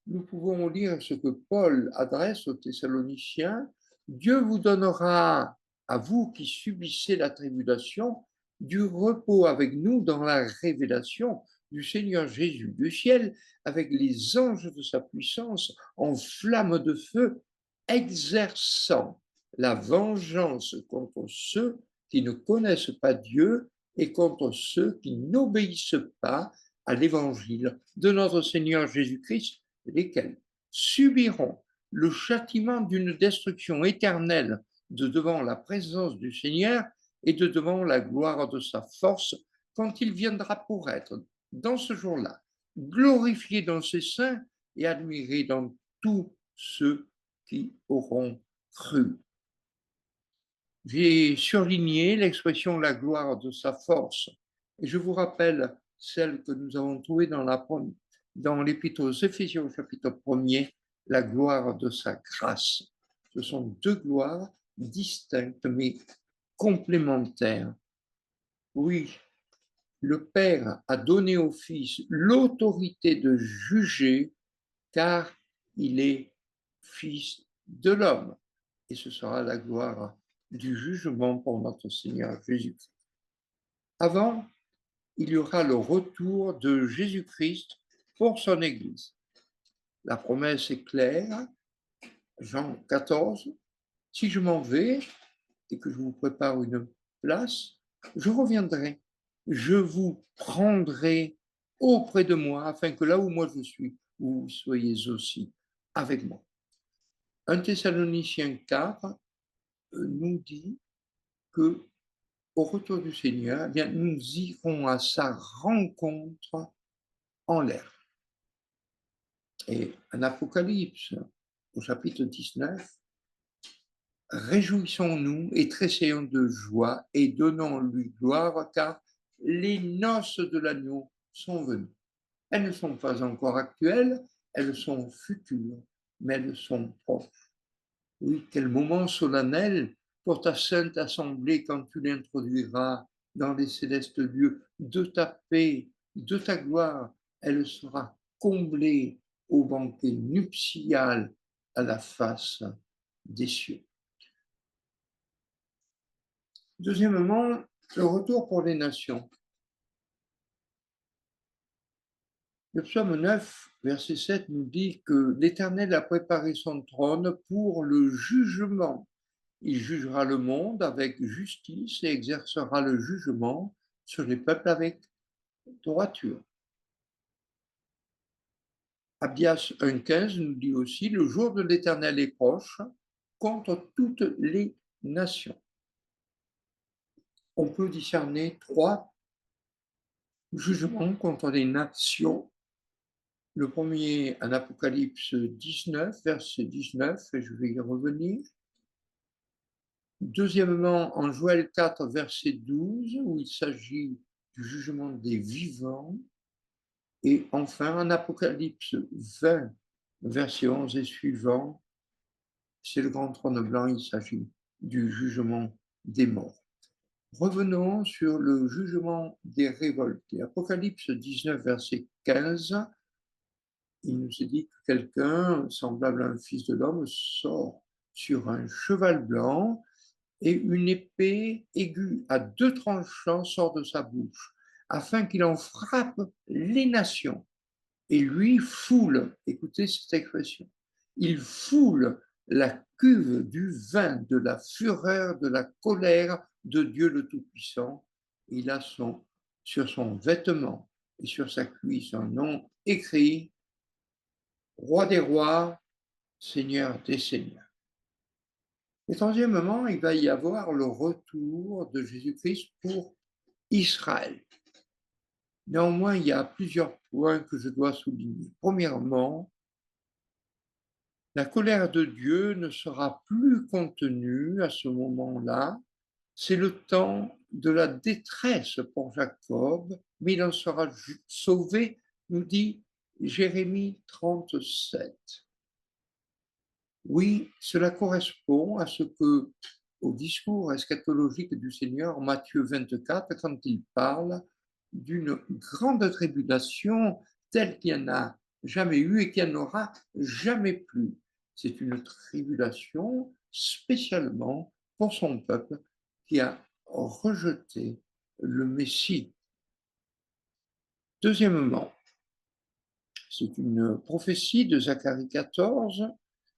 nous pouvons lire ce que Paul adresse aux Thessaloniciens. Dieu vous donnera, à vous qui subissez la tribulation, du repos avec nous dans la révélation du Seigneur Jésus du ciel, avec les anges de sa puissance en flamme de feu, exerçant la vengeance contre ceux qui ne connaissent pas Dieu et contre ceux qui n'obéissent pas à l'évangile de notre Seigneur Jésus-Christ, lesquels subiront le châtiment d'une destruction éternelle de devant la présence du Seigneur et de devant la gloire de sa force quand il viendra pour être, dans ce jour-là, glorifié dans ses saints et admiré dans tous ceux qui auront cru. J'ai surligné l'expression la gloire de sa force et je vous rappelle celle que nous avons trouvée dans l'épître aux Éphésiens, chapitre 1er, la gloire de sa grâce. Ce sont 2 gloires distinctes mais complémentaires. Oui, le Père a donné au Fils l'autorité de juger car il est Fils de l'homme. Et ce sera la gloire du jugement pour notre Seigneur Jésus. Avant, il y aura le retour de Jésus-Christ pour son Église. La promesse est claire, Jean 14, si je m'en vais et que je vous prépare une place, je reviendrai, je vous prendrai auprès de moi, afin que là où moi je suis, vous soyez aussi avec moi. 1 Thessaloniciens 4 nous dit que au retour du Seigneur, eh bien, nous irons à sa rencontre en l'air. Et en Apocalypse, au chapitre 19, réjouissons-nous et tressaillons de joie et donnons-lui gloire, car les noces de l'agneau sont venues. Elles ne sont pas encore actuelles, elles sont futures, mais elles sont proches. Oui, quel moment solennel pour ta sainte assemblée quand tu l'introduiras dans les célestes lieux de ta paix, de ta gloire. Elle sera comblée au banquet nuptial à la face des cieux. Deuxièmement, le retour pour les nations. Le psaume 9, verset 7 nous dit que l'Éternel a préparé son trône pour le jugement. Il jugera le monde avec justice et exercera le jugement sur les peuples avec droiture. Abdias 1,15 nous dit aussi, le jour de l'Éternel est proche contre toutes les nations. On peut discerner 3 jugements contre les nations. Le premier, en Apocalypse 19, verset 19, et je vais y revenir. Deuxièmement, en Joël 4, verset 12, où il s'agit du jugement des vivants. Et enfin, en Apocalypse 20, verset 11 et suivant, c'est le grand trône blanc, il s'agit du jugement des morts. Revenons sur le jugement des révoltés. Apocalypse 19, verset 15, il nous est dit que quelqu'un, semblable à un fils de l'homme, sort sur un cheval blanc et une épée aiguë à 2 tranchants sort de sa bouche, afin qu'il en frappe les nations. Et lui foule, écoutez cette expression, il foule la cuve du vin de la fureur, de la colère de Dieu le Tout-Puissant. Il a sur son vêtement et sur sa cuisse un nom écrit, Roi des rois, Seigneur des seigneurs. Et troisièmement, il va y avoir le retour de Jésus-Christ pour Israël. Néanmoins, il y a plusieurs points que je dois souligner. Premièrement, la colère de Dieu ne sera plus contenue à ce moment-là. C'est le temps de la détresse pour Jacob, mais il en sera sauvé, nous dit Jérémie 37. Oui, cela correspond à ce que, au discours eschatologique du Seigneur, Matthieu 24, quand il parle d'une grande tribulation telle qu'il n'y en a jamais eu et qu'il n'y en aura jamais plus. C'est une tribulation spécialement pour son peuple qui a rejeté le Messie. Deuxièmement, c'est une prophétie de Zacharie 14.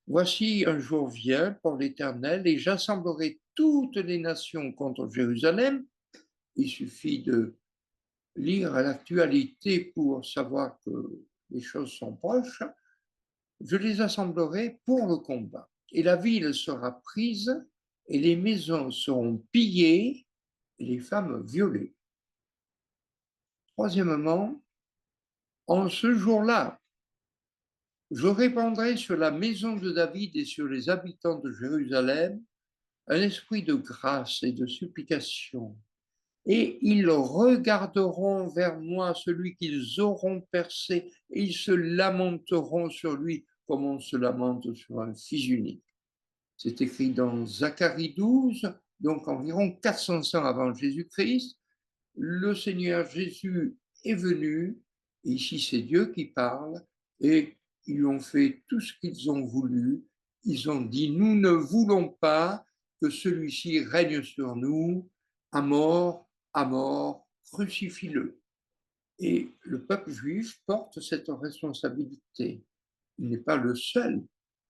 Voici un jour vient pour l'Éternel et j'assemblerai toutes les nations contre Jérusalem. Il suffit de lire l'actualité pour savoir que les choses sont proches. Je les assemblerai pour le combat. Et la ville sera prise et les maisons seront pillées et les femmes violées. Troisièmement, en ce jour-là, je répandrai sur la maison de David et sur les habitants de Jérusalem un esprit de grâce et de supplication. Et ils regarderont vers moi celui qu'ils auront percé, et ils se lamenteront sur lui comme on se lamente sur un fils unique. C'est écrit dans Zacharie 12, donc environ 400 ans avant Jésus-Christ. Le Seigneur Jésus est venu, et ici c'est Dieu qui parle, et ils ont fait tout ce qu'ils ont voulu. Ils ont dit, nous ne voulons pas que celui-ci règne sur nous, à mort, crucifie-le. Et le peuple juif porte cette responsabilité. Il n'est pas le seul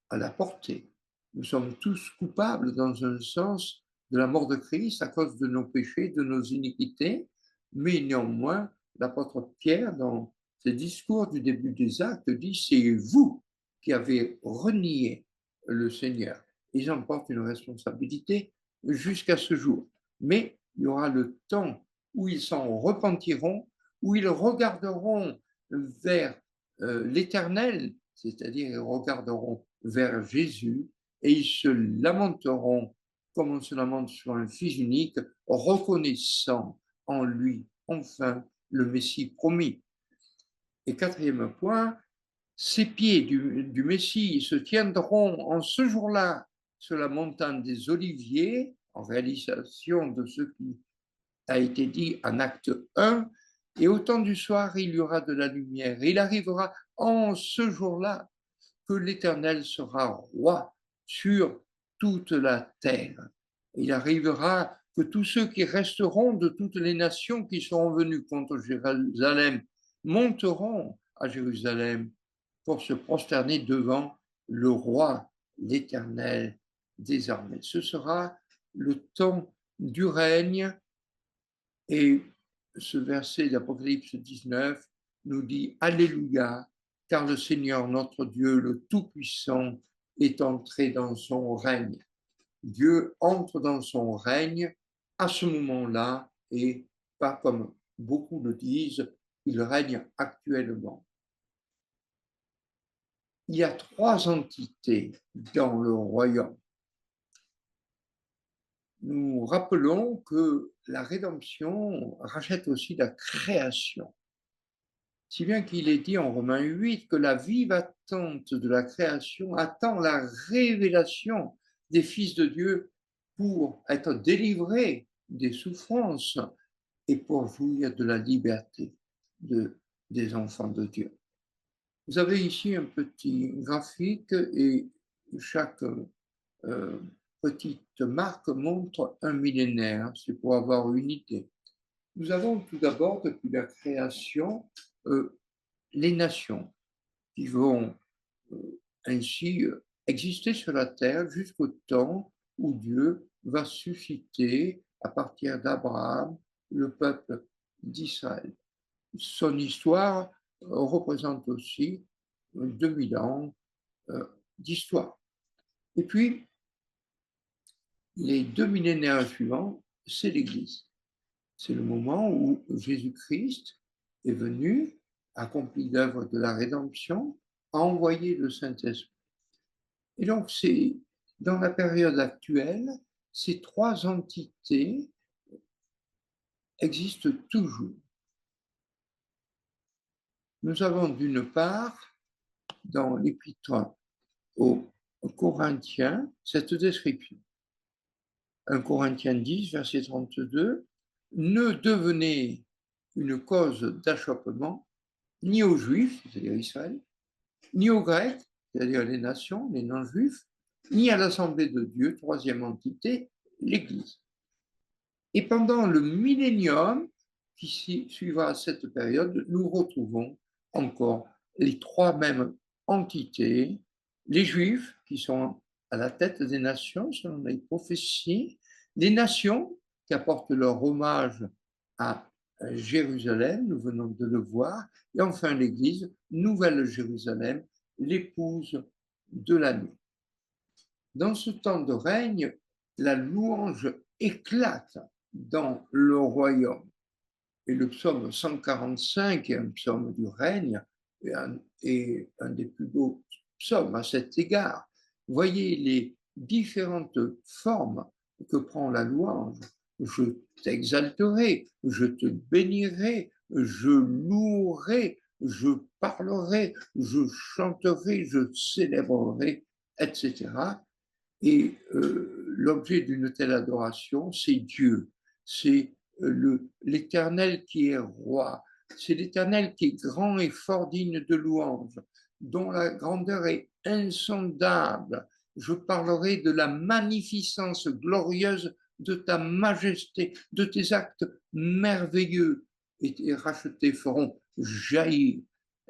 à la porter. Nous sommes tous coupables, dans un sens, de la mort de Christ à cause de nos péchés, de nos iniquités, mais néanmoins, l'apôtre Pierre, dans ses discours du début des Actes, dit: c'est vous qui avez renié le Seigneur. Ils en portent une responsabilité jusqu'à ce jour. Mais il y aura le temps où ils s'en repentiront, où ils regarderont vers l'Éternel, c'est-à-dire ils regarderont vers Jésus et ils se lamenteront comme on se lamente sur un fils unique, reconnaissant en lui enfin le Messie promis. Et quatrième point, ces pieds du Messie se tiendront en ce jour-là sur la montagne des Oliviers, en réalisation de ce qui a été dit en acte 1, et au temps du soir, il y aura de la lumière. Et il arrivera en ce jour-là que l'Éternel sera roi sur toute la terre. Il arrivera que tous ceux qui resteront de toutes les nations qui seront venus contre Jérusalem monteront à Jérusalem pour se prosterner devant le roi, l'Éternel des armées. Ce sera le temps du règne. Et ce verset d'Apocalypse 19 nous dit: Alléluia, car le Seigneur notre Dieu, le Tout-Puissant, est entré dans son règne. Dieu entre dans son règne à ce moment-là et pas comme beaucoup le disent, il règne actuellement. Il y a trois entités dans le royaume. Nous rappelons que la rédemption rachète aussi la création. Si bien qu'il est dit en Romains 8 que la vive attente de la création attend la révélation des fils de Dieu pour être délivrés des souffrances et pour jouir de la liberté des enfants de Dieu. Vous avez ici un petit graphique et chaque petite marque montre un millénaire, c'est pour avoir une idée. Nous avons tout d'abord, depuis la création, les nations qui vont ainsi exister sur la terre jusqu'au temps où Dieu va susciter, à partir d'Abraham, le peuple d'Israël. Son histoire représente aussi 2000 ans d'histoire. Et puis, les 2 millénaires suivants, c'est l'Église. C'est le moment où Jésus-Christ est venu, accompli l'œuvre de la rédemption, a envoyé le Saint-Esprit. Et donc, c'est dans la période actuelle, ces trois entités existent toujours. Nous avons d'une part, dans l'Épître aux Corinthiens, cette description. 1 Corinthiens 10, verset 32, ne devenez une cause d'achoppement ni aux Juifs, c'est-à-dire Israël, ni aux Grecs, c'est-à-dire les nations, les non-juifs, ni à l'Assemblée de Dieu, troisième entité, l'Église. Et pendant le millénium qui suivra cette période, nous retrouvons encore les trois mêmes entités, les Juifs qui sont à la tête des nations selon les prophéties, les nations qui apportent leur hommage à Jérusalem, nous venons de le voir, et enfin l'Église, Nouvelle Jérusalem, l'épouse de l'agneau. Dans ce temps de règne, la louange éclate dans le royaume. Et le psaume 145 est un psaume du règne et un des plus beaux psaumes à cet égard. Voyez les différentes formes que prend la louange. Je t'exalterai, je te bénirai, je louerai, je parlerai, je chanterai, je célébrerai, etc. Et l'objet d'une telle adoration, c'est Dieu, c'est l'Éternel qui est roi, c'est l'Éternel qui est grand et fort digne de louange, dont la grandeur est insondable. Je parlerai de la magnificence glorieuse de ta majesté, de tes actes merveilleux. été rachetés feront jaillir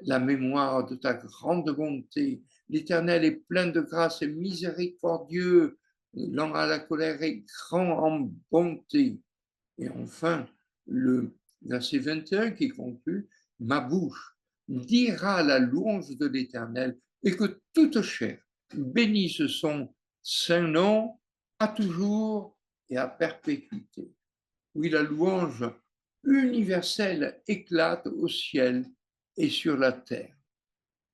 la mémoire de ta grande bonté. L'Éternel est plein de grâce et miséricordieux, lent à la colère et grand en bonté. Et enfin, le verset 21 qui conclut, ma bouche dira la louange de l'Éternel et que toute chair bénisse son saint nom à toujours et à perpétuité. Oui, la louange universelle éclate au ciel et sur la terre.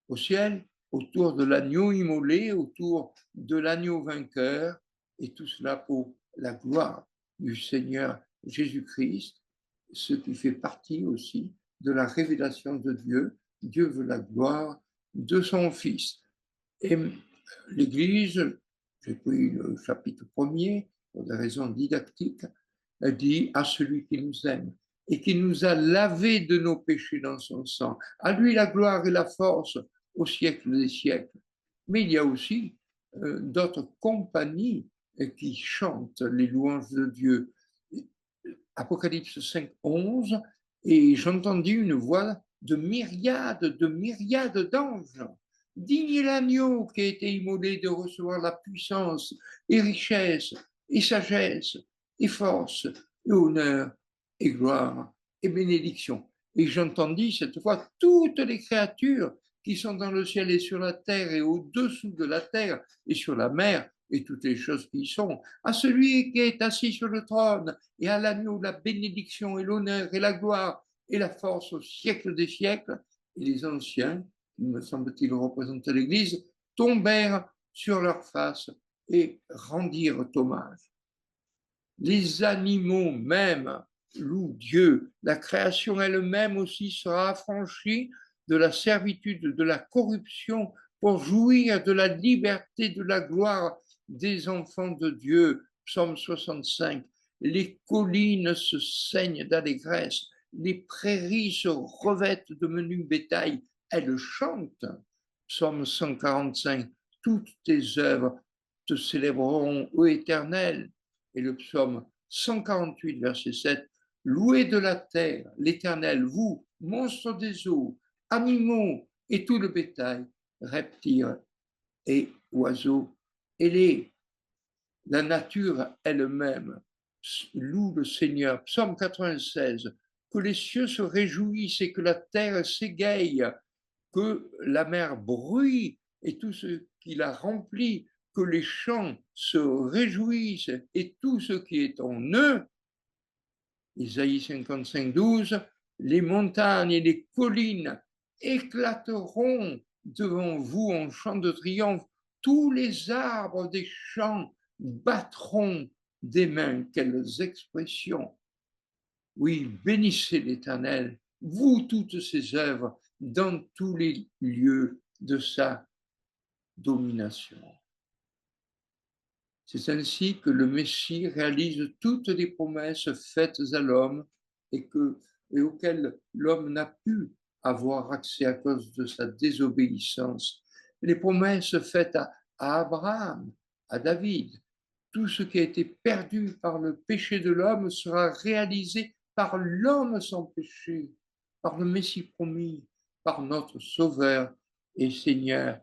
Au ciel, autour de l'agneau immolé, autour de l'agneau vainqueur, et tout cela pour la gloire du Seigneur Jésus-Christ, ce qui fait partie aussi de la révélation de Dieu. Dieu veut la gloire de son Fils. Et l'Église, j'ai pris le chapitre 1er pour des raisons didactiques, dit à celui qui nous aime et qui nous a lavés de nos péchés dans son sang. À lui la gloire et la force au siècle des siècles. Mais il y a aussi d'autres compagnies qui chantent les louanges de Dieu. Apocalypse 5, 11, et j'entendis une voix de myriades d'anges. Digne est l'agneau qui a été immolé de recevoir la puissance et richesse et sagesse et force et honneur et gloire et bénédiction. Et j'entendis cette fois toutes les créatures qui sont dans le ciel et sur la terre et au-dessous de la terre et sur la mer et toutes les choses qui y sont, à celui qui est assis sur le trône et à l'agneau la bénédiction et l'honneur et la gloire et la force au siècle des siècles. Et les anciens, qui me semble-t-il représentaient l'Église, tombèrent sur leur face et rendirent hommage. Les animaux même louent Dieu. La création elle-même aussi sera affranchie de la servitude, de la corruption, pour jouir de la liberté, de la gloire des enfants de Dieu. Psaume 65. Les collines se saignent d'allégresse, les prairies se revêtent de menu bétail, elles chantent. Psaume 145. Toutes tes œuvres te célébreront, ô Éternel. Et le psaume 148, verset 7, louez de la terre l'Éternel, vous, monstres des eaux, animaux et tout le bétail, reptiles et oiseaux ailés. La nature elle-même loue le Seigneur. Psaume 96, que les cieux se réjouissent et que la terre s'égaye, que la mer bruit et tout ce qui la remplit, que les champs se réjouissent et tout ce qui est en eux. Isaïe 55, 12, les montagnes et les collines éclateront devant vous en chant de triomphe. Tous les arbres des champs battront des mains. Quelles expressions! Oui, bénissez l'Éternel, vous toutes ses œuvres, dans tous les lieux de sa domination. C'est ainsi que le Messie réalise toutes les promesses faites à l'homme et auxquelles l'homme n'a pu avoir accès à cause de sa désobéissance. Les promesses faites à Abraham, à David, tout ce qui a été perdu par le péché de l'homme sera réalisé par l'homme sans péché, par le Messie promis, par notre Sauveur et Seigneur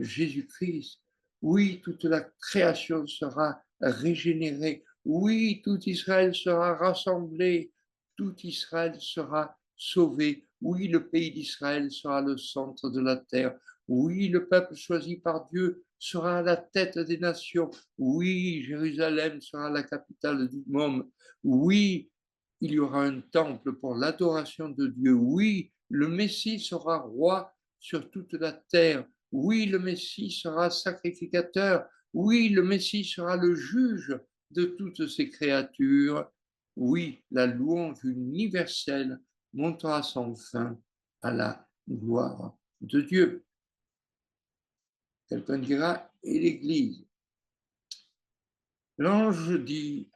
Jésus-Christ. Oui, toute la création sera régénérée. Oui, tout Israël sera rassemblé. Tout Israël sera sauvé. Oui, le pays d'Israël sera le centre de la terre. Oui, le peuple choisi par Dieu sera à la tête des nations. Oui, Jérusalem sera la capitale du monde. Oui, il y aura un temple pour l'adoration de Dieu. Oui, le Messie sera roi sur toute la terre. Oui, le Messie sera sacrificateur. Oui, le Messie sera le juge de toutes ces créatures. Oui, la louange universelle montera sans fin à la gloire de Dieu. Quelqu'un dira, et l'Église? L'ange dit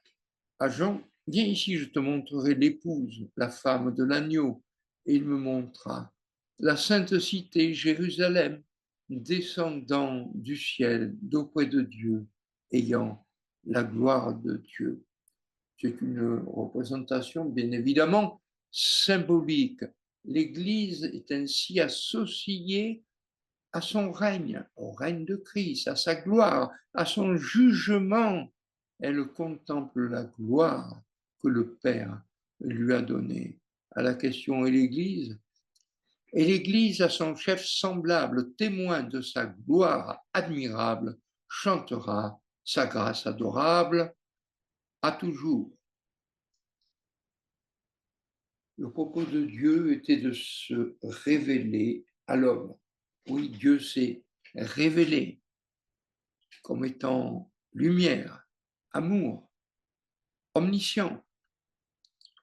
à Jean, viens ici, je te montrerai l'épouse, la femme de l'agneau. Et il me montra la sainte cité, Jérusalem, descendant du ciel d'auprès de Dieu, ayant la gloire de Dieu. C'est une représentation, bien évidemment, symbolique. L'Église est ainsi associée à son règne, au règne de Christ, à sa gloire, à son jugement. Elle contemple la gloire que le Père lui a donnée. À la question « et l'Église ?» Et l'Église à son chef semblable, témoin de sa gloire admirable, chantera sa grâce adorable à toujours. Le propos de Dieu était de se révéler à l'homme. Oui, Dieu s'est révélé comme étant lumière, amour, omniscient,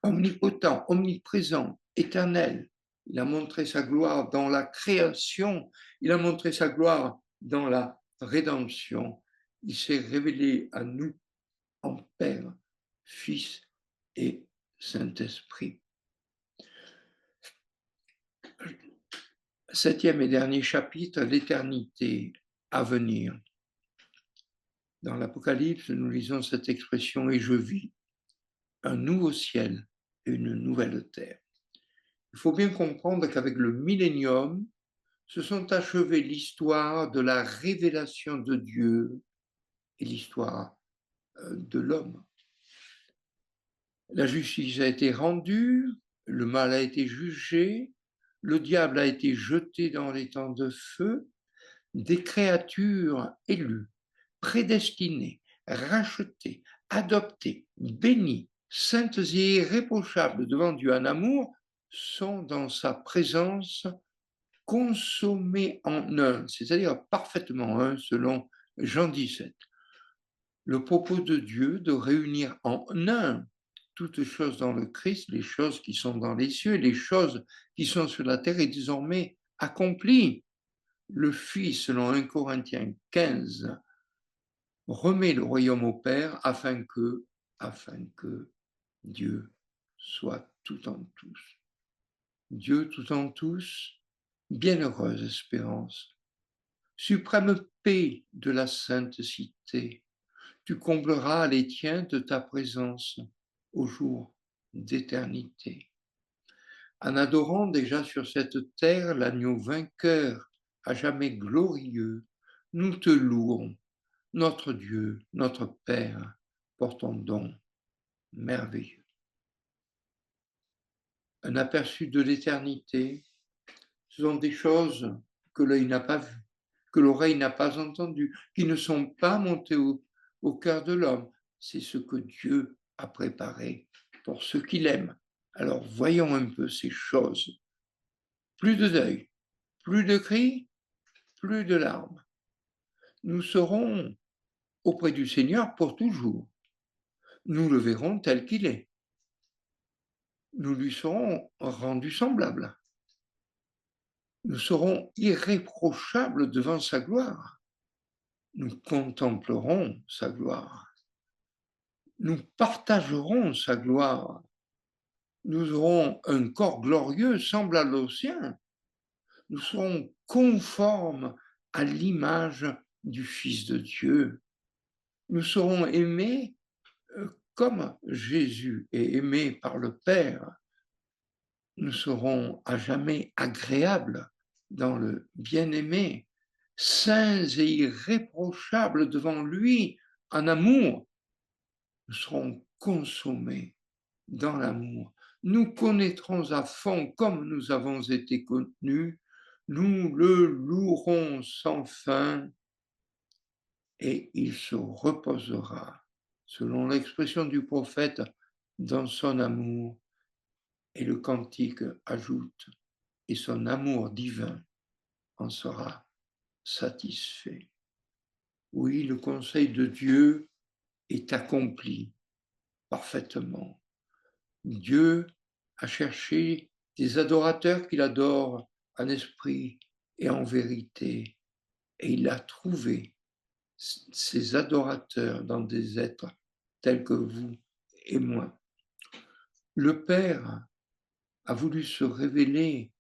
omnipotent, omniprésent, éternel. Il a montré sa gloire dans la création, il a montré sa gloire dans la rédemption. Il s'est révélé à nous en Père, Fils et Saint-Esprit. Septième et dernier chapitre, l'éternité à venir. Dans l'Apocalypse, nous lisons cette expression « et je vis un nouveau ciel et une nouvelle terre ». Il faut bien comprendre qu'avec le millénium, se sont achevées l'histoire de la révélation de Dieu et l'histoire de l'homme. La justice a été rendue, le mal a été jugé, le diable a été jeté dans les temps de feu, des créatures élues, prédestinées, rachetées, adoptées, bénies, saintes et irréprochables devant Dieu en amour, sont dans sa présence consommées en un, c'est-à-dire parfaitement un, selon Jean 17. Le propos de Dieu de réunir en un toutes choses dans le Christ, les choses qui sont dans les cieux, les choses qui sont sur la terre, est désormais accompli. Le Fils, selon 1 Corinthiens 15, remet le royaume au Père afin que Dieu soit tout en tous. Dieu tout en tous, bienheureuse espérance, suprême paix de la sainte cité, tu combleras les tiens de ta présence au jour d'éternité. En adorant déjà sur cette terre l'agneau vainqueur, à jamais glorieux, nous te louons, notre Dieu, notre Père, pour ton don merveilleux. Un aperçu de l'éternité, ce sont des choses que l'œil n'a pas vues, que l'oreille n'a pas entendues, qui ne sont pas montées au cœur de l'homme. C'est ce que Dieu a préparé pour ceux qui l'aiment. Alors voyons un peu ces choses. Plus de deuil, plus de cris, plus de larmes. Nous serons auprès du Seigneur pour toujours. Nous le verrons tel qu'il est. Nous lui serons rendus semblables. Nous serons irréprochables devant sa gloire. Nous contemplerons sa gloire. Nous partagerons sa gloire. Nous aurons un corps glorieux semblable au sien. Nous serons conformes à l'image du Fils de Dieu. Nous serons aimés comme Jésus est aimé par le Père. Nous serons à jamais agréables dans le bien-aimé, saints et irréprochables devant lui en amour. Nous serons consommés dans l'amour. Nous connaîtrons à fond comme nous avons été connus. Nous le louerons sans fin et il se reposera, selon l'expression du prophète, dans son amour. Et le cantique ajoute, et son amour divin en sera satisfait. Oui, le conseil de Dieu est accompli parfaitement. Dieu a cherché des adorateurs qu'il adore en esprit et en vérité, et il a trouvé ces adorateurs dans des êtres tels que vous et moi. Le Père a voulu se révéler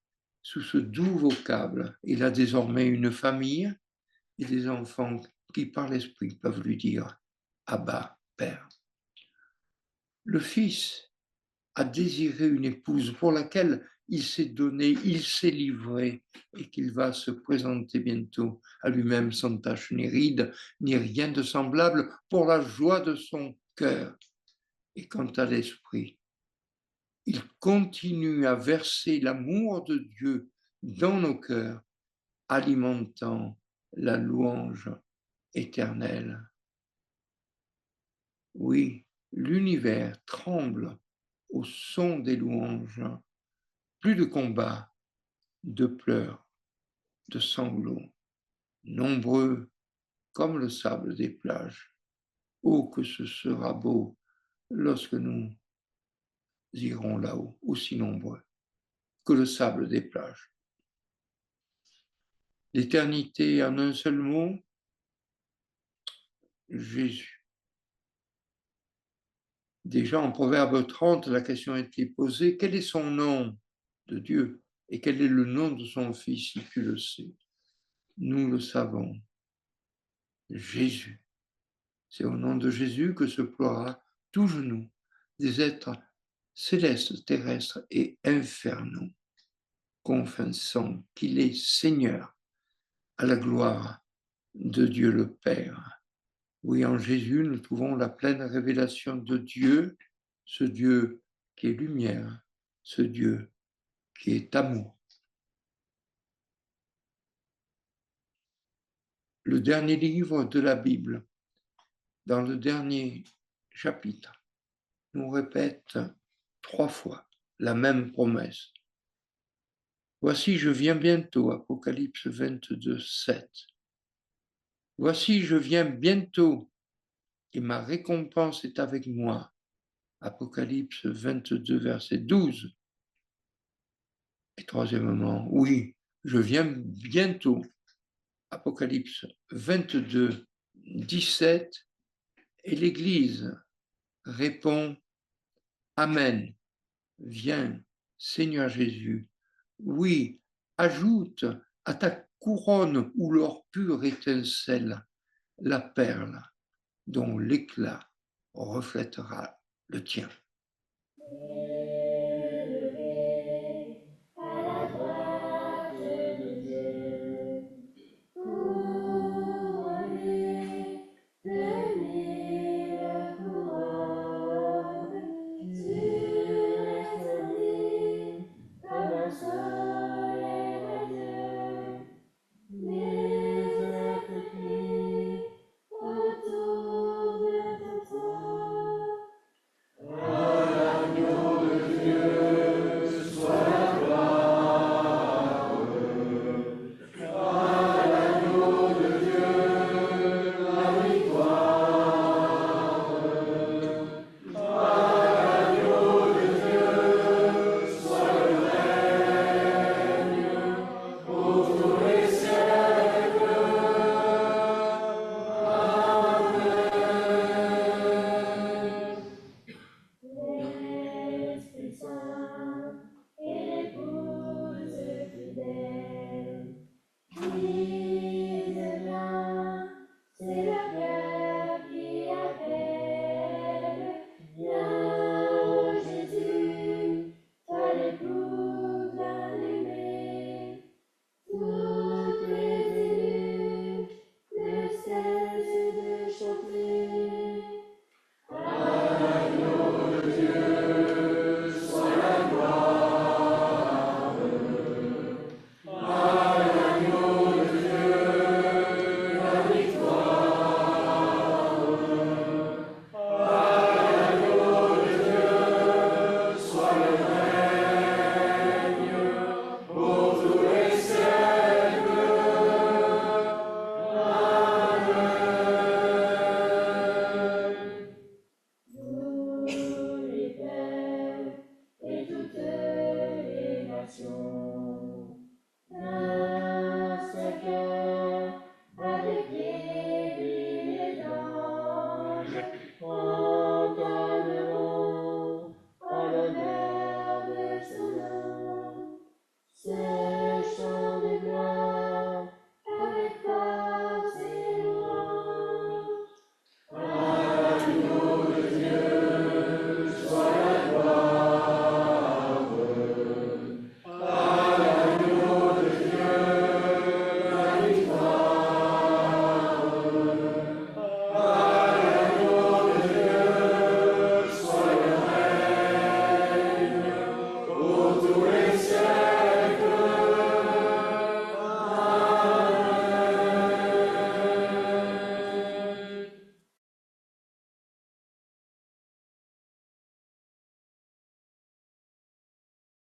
sous ce doux vocable. Il a désormais une famille et des enfants qui, par l'Esprit, peuvent lui dire « Abba, Père ». Le Fils a désiré une épouse pour laquelle il s'est donné, il s'est livré et qu'il va se présenter bientôt à lui-même sans tache ni ride, ni rien de semblable pour la joie de son cœur. Et quant à l'Esprit, il continue à verser l'amour de Dieu dans nos cœurs, alimentant la louange éternelle. Oui, l'univers tremble au son des louanges. Plus de combats, de pleurs, de sanglots, nombreux comme le sable des plages. Oh, que ce sera beau lorsque nous irons là-haut, aussi nombreux que le sable des plages. L'éternité en un seul mot, Jésus. Déjà en Proverbe 30, la question a été posée, quel est son nom de Dieu et quel est le nom de son Fils, si tu le sais? Nous le savons, Jésus. C'est au nom de Jésus que se ploiera tout genou des êtres célestes, terrestres et infernaux, confessant qu'il est Seigneur à la gloire de Dieu le Père. Oui, en Jésus, nous trouvons la pleine révélation de Dieu, ce Dieu qui est lumière, ce Dieu qui est amour. Le dernier livre de la Bible, dans le dernier chapitre, nous répète 3 fois la même promesse. Voici, je viens bientôt, Apocalypse 22, 7. Voici, je viens bientôt, et ma récompense est avec moi. Apocalypse 22, verset 12. Et troisièmement, oui, je viens bientôt. Apocalypse 22, 17. Et l'Église répond, Amen. Viens, Seigneur Jésus. Oui, ajoute à ta couronne où l'or pur étincelle la perle dont l'éclat reflètera le tien. Élevé à la droite de Dieu, couronné de mille couronnes, tu resplendis comme un soleil radieux. Les êtres crient autour de ton trône. L'Esprit Saint et l'épouse fidèle disent bien, c'est le cœur qui appelle. Viens, ô Jésus, toi l'époux bien-aimé. Toutes les élus ne cessent de chanter.